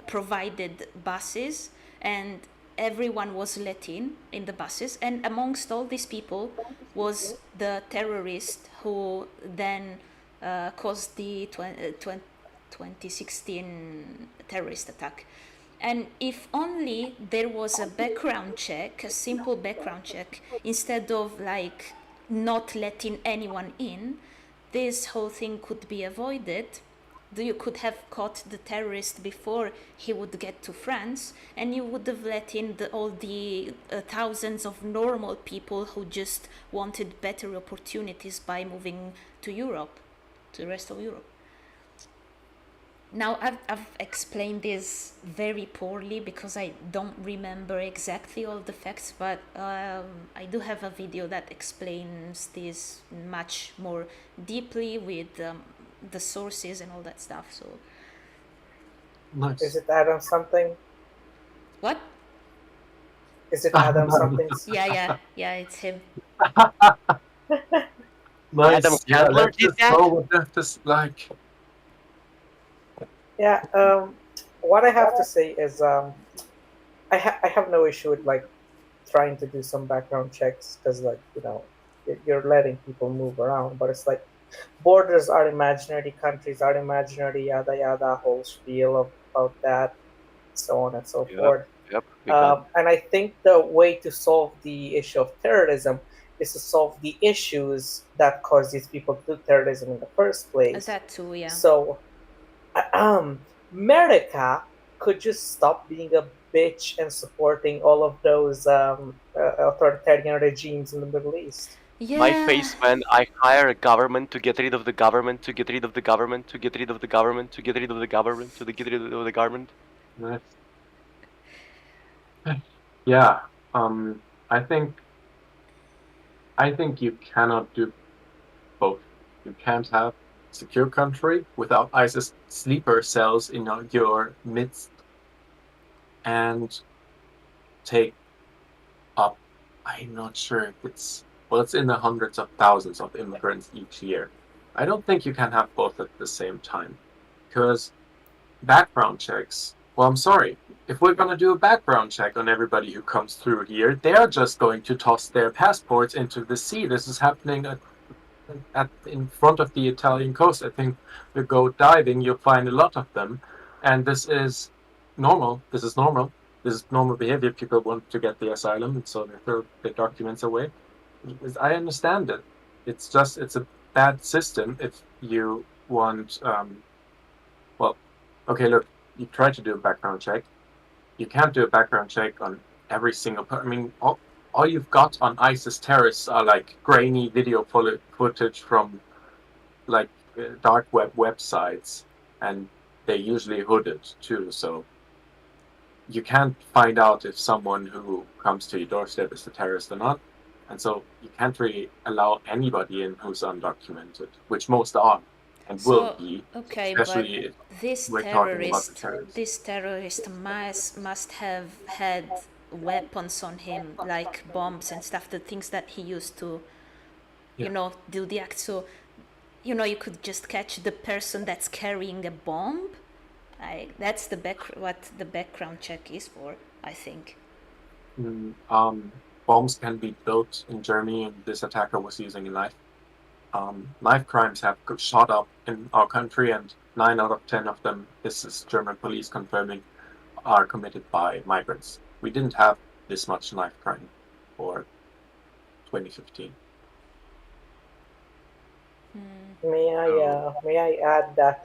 provided buses, and everyone was let in the buses. And amongst all these people was the terrorist who then caused the 2016 terrorist attack. And if only there was a background check, a simple background check, instead of like not letting anyone in, this whole thing could be avoided. You could have caught the terrorist before he would get to France, and you would have let in all the thousands of normal people who just wanted better opportunities by moving to Europe, to the rest of Europe. Now, I've explained this very poorly because I don't remember exactly all the facts, but I do have a video that explains this much more deeply with the sources and all that stuff. So, Nice. Is it Adam something? what? Is it Adam something? Yeah, it's him. Nice. Adam Yeah, Candler let's did just that? know what that is like. Yeah. What I have to say is, I have no issue with like trying to do some background checks because, like, you're letting people move around, but it's like borders are imaginary, countries are imaginary, yada yada, whole spiel about that, so on and so forth. Yep. We got And I think the way to solve the issue of terrorism is to solve the issues that cause these people to do terrorism in the first place. That too, yeah. So, America could just stop being a bitch and supporting all of those authoritarian regimes in the Middle East. Yeah. my face when I hire a government to get rid of the government, to get rid of the government, to get rid of the government, to get rid of the government, to get rid of the government. Nice. Yeah. I think you cannot do both. You can't have secure country without ISIS sleeper cells in your midst and take up, I'm not sure if it's in the hundreds of thousands of immigrants each year. I don't think you can have both at the same time, because background checks, well, I'm sorry, if we're going to do a background check on everybody who comes through here, they are just going to toss their passports into the sea. This is happening in front of the Italian coast. I think you go diving, you'll find a lot of them, and this is normal. This is normal behavior. People want to get the asylum, and so they throw their documents away. I understand it. It's a bad system if you want. Okay, look, you try to do a background check. You can't do a background check on every single person. I mean, all you've got on ISIS terrorists are like grainy video footage from like dark web websites, and they're usually hooded too. So you can't find out if someone who comes to your doorstep is a terrorist or not. And so you can't really allow anybody in who's undocumented, which most are. And will be, okay, especially but this we're talking about the terrorist must have had weapons on him, like bombs and stuff, the things that he used to, do the act. So, you could just catch the person that's carrying a bomb. That's what the background check is for, I think. Bombs can be built in Germany, and this attacker was using a knife. Knife crimes have shot up in our country, and 9 out of 10 of them, this is German police confirming, are committed by migrants. We didn't have this much knife crime for 2015. May I add that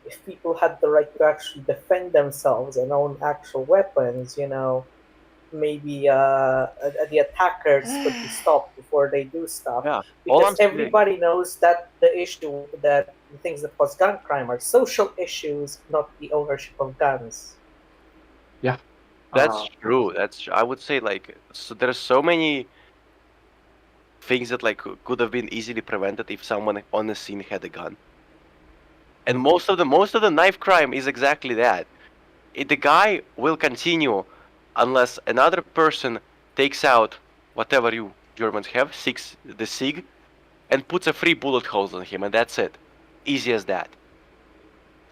if people had the right to actually defend themselves and own actual weapons, maybe the attackers could be stopped before they do stuff. Yeah. All I'm Because saying. everybody knows that the things that cause gun crime are social issues, not the ownership of guns. Yeah. That's true. I would say like so there are so many things that like could have been easily prevented if someone on the scene had a gun. And most of the knife crime is exactly that. The guy will continue unless another person takes out whatever you Germans have, the SIG, and puts a 3 bullet holes on him, and that's it. Easy as that.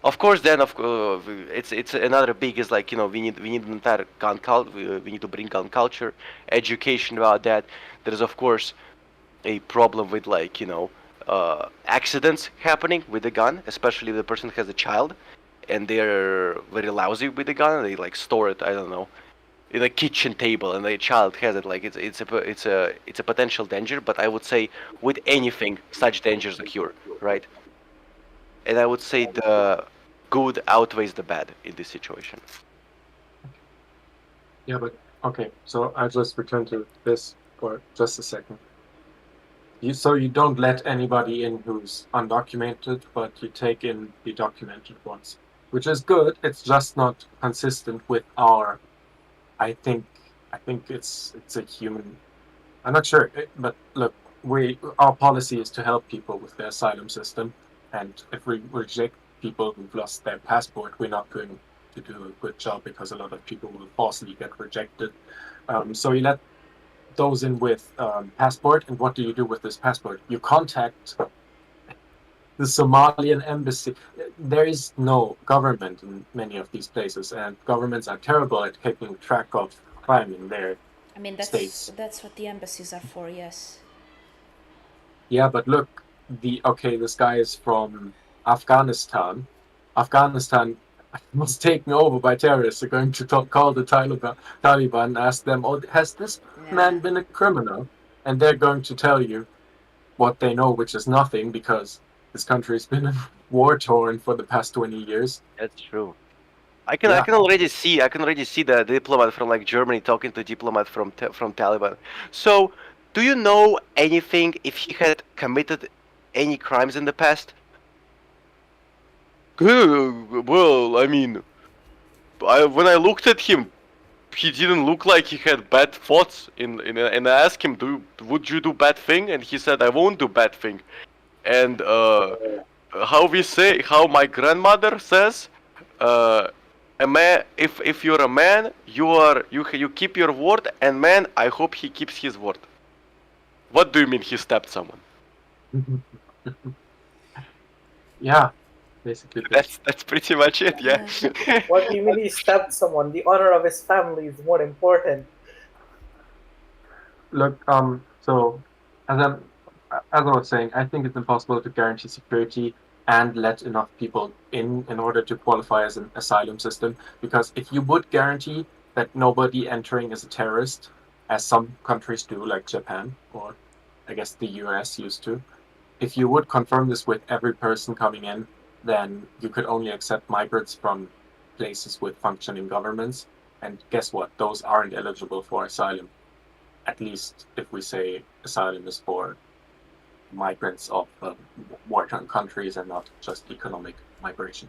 Of course, then it's another big is like we need an entire gun culture. We need to bring gun culture, education about that. There's of course a problem with like accidents happening with the gun, especially if the person has a child, and they're very lousy with the gun. They like store it, I don't know, in a kitchen table, and the child has it. Like it's a potential danger. But I would say with anything, such dangers occur, right? And I would say the good outweighs the bad in this situation. Yeah, but okay. So I'll just return to this for just a second. So you don't let anybody in who's undocumented, but you take in the documented ones, which is good. It's just not consistent with our. I think it's a human. I'm not sure, but look, our policy is to help people with their asylum system, and if we reject people who've lost their passport, we're not going to do a good job because a lot of people will falsely get rejected. So you let those in with passport, and what do you do with this passport? You contact the Somalian embassy. There is no government in many of these places, and governments are terrible at keeping track of crime in their states. That's what the embassies are for. Yes. Yeah, but look, this guy is from Afghanistan. Afghanistan was taken over by terrorists. They're going to call the Taliban, ask them, "Oh, has this man been a criminal?" And they're going to tell you what they know, which is nothing, because this country's been war-torn for the past 20 years. That's true. I can already see the diplomat from like Germany talking to diplomat from Taliban. So, do you know anything if he had committed any crimes in the past? Well, I mean, when I looked at him, he didn't look like he had bad thoughts. And I asked him, would you do bad thing? And he said, I won't do bad thing. And how my grandmother says, a man, if you're a man, you keep your word, and man, I hope he keeps his word. What do you mean he stabbed someone? Yeah, basically. That's pretty much it. Yeah. What do you mean he stabbed someone? The honor of his family is more important. Look, so as I was saying, I think it's impossible to guarantee security and let enough people in order to qualify as an asylum system. Because if you would guarantee that nobody entering is a terrorist, as some countries do, like Japan, or I guess the US used to, if you would confirm this with every person coming in, then you could only accept migrants from places with functioning governments. And guess what? Those aren't eligible for asylum. At least if we say asylum is for migrants of war-torn countries and not just economic migration.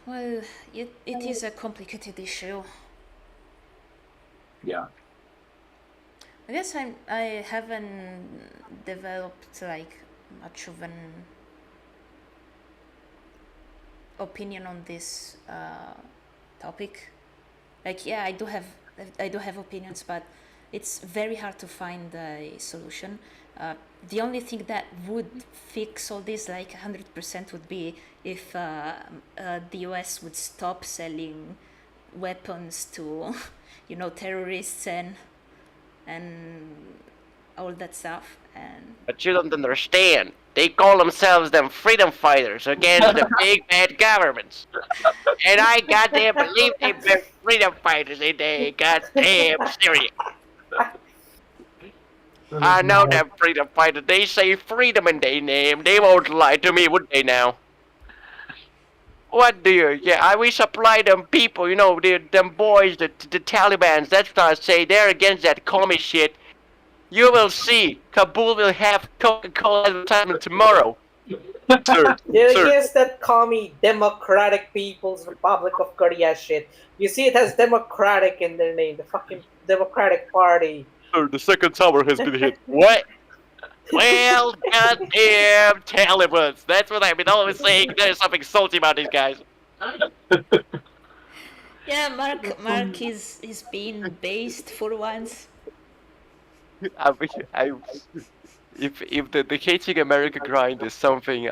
Well, it is a complicated issue. Yeah. I guess I haven't developed like much of an opinion on this topic. Like, yeah, I do have opinions, but it's very hard to find a solution. The only thing that would fix all this, like 100%, would be if the US would stop selling weapons to, terrorists and all that stuff. And But you don't understand. They call themselves them freedom fighters against the big bad governments. And I goddamn believe they're freedom fighters in they goddamn Syria. I know them freedom fighters. They say freedom in their name. They won't lie to me, would they now? What do you? Yeah, we supply them people, you know, them boys, the Talibans. That's what I say. They're against that commie shit. You will see. Kabul will have Coca-Cola advertisement tomorrow. Sir, They're sir. against that commie Democratic People's Republic of Korea shit. You see, it has democratic in their name. The fucking Democratic Party. Sir, the second tower has been hit. What? Well, goddamn Talibans. That's what I've been always saying. There's something salty about these guys. Yeah, Mark is being based for once. If the hating America grind is something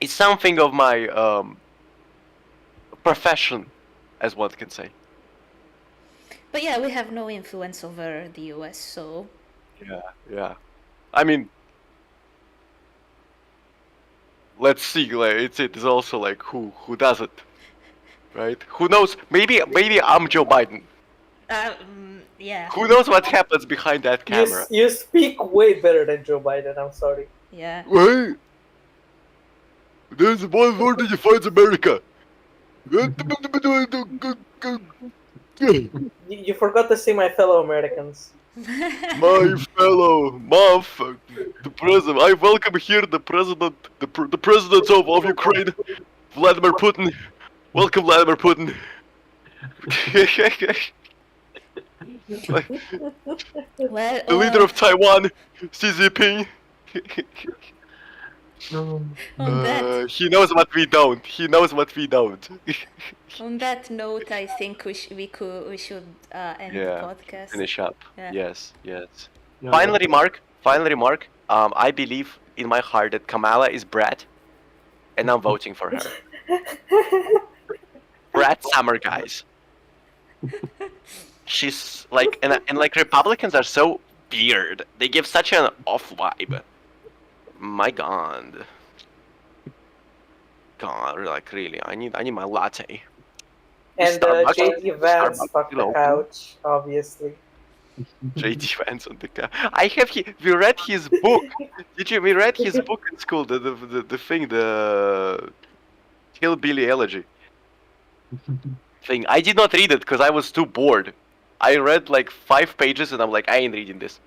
it's something of my profession, as one can say. But yeah, we have no influence over the US, so Yeah. I mean, let's see. Like it's also like who does it, right? Who knows? Maybe I'm Joe Biden. yeah. Who knows what happens behind that camera? You speak way better than Joe Biden. I'm sorry. Yeah. Wait. There's one word that defines America. You forgot to say my fellow Americans. My fellow, the president. I welcome here the president, the president of Ukraine, Vladimir Putin. Welcome, Vladimir Putin. Well, The leader of Taiwan, Xi Jinping. He knows what we don't. He knows what we don't. on that note, I think we should end the podcast. Finish up. Yeah. Yes. Yeah, Final remark. I believe in my heart that Kamala is Brad, and I'm voting for her. Brad Summer, guys. She's like, and like Republicans are so weird. They give such an off vibe. My God, like really, I need my latte. And JD Vance fucked the couch, obviously. JD Vance on the couch. We read his book. We read his book in school. The thing, the Hillbilly Elegy thing. I did not read it because I was too bored. I read like 5 pages and I'm like, I ain't reading this.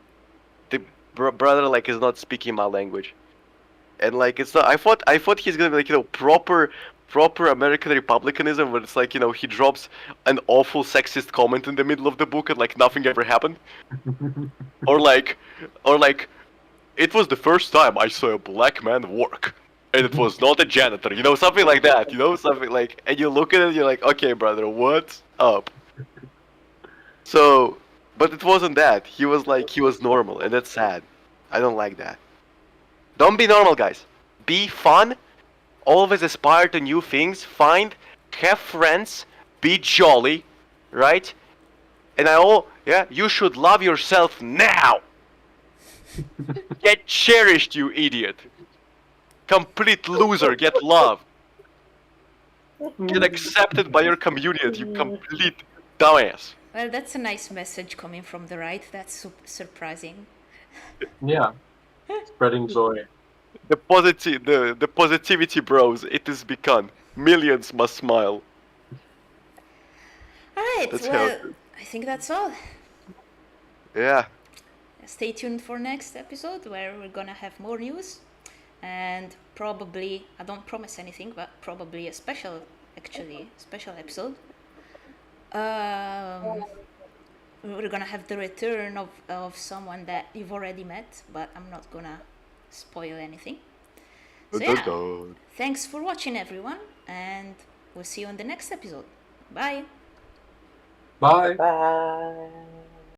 The brother like is not speaking my language, and like it's not. I thought he's gonna be like proper American republicanism, where it's like he drops an awful sexist comment in the middle of the book and like nothing ever happened, or like it was the first time I saw a black man work, and it was not a janitor, something like that, something like, and you look at it and you're like, okay, brother, what's up? So. But it wasn't that. He was normal, and that's sad. I don't like that. Don't be normal, guys. Be fun. Always aspire to new things. Have friends. Be jolly, right? And you should love yourself now. Get cherished, you idiot. Complete loser, get love. Get accepted by your community, you complete dumbass. Well, that's a nice message coming from the right. That's surprising. Yeah, spreading joy. The positivity, bros. It is begun. Millions must smile. All right. I think that's all. Yeah. Stay tuned for next episode where we're gonna have more news, and probably, I don't promise anything, but probably a special episode. We're gonna have the return of someone that you've already met, but I'm not gonna spoil anything. So yeah, thanks for watching, everyone, and we'll see you on the next episode. Bye. Bye. Bye.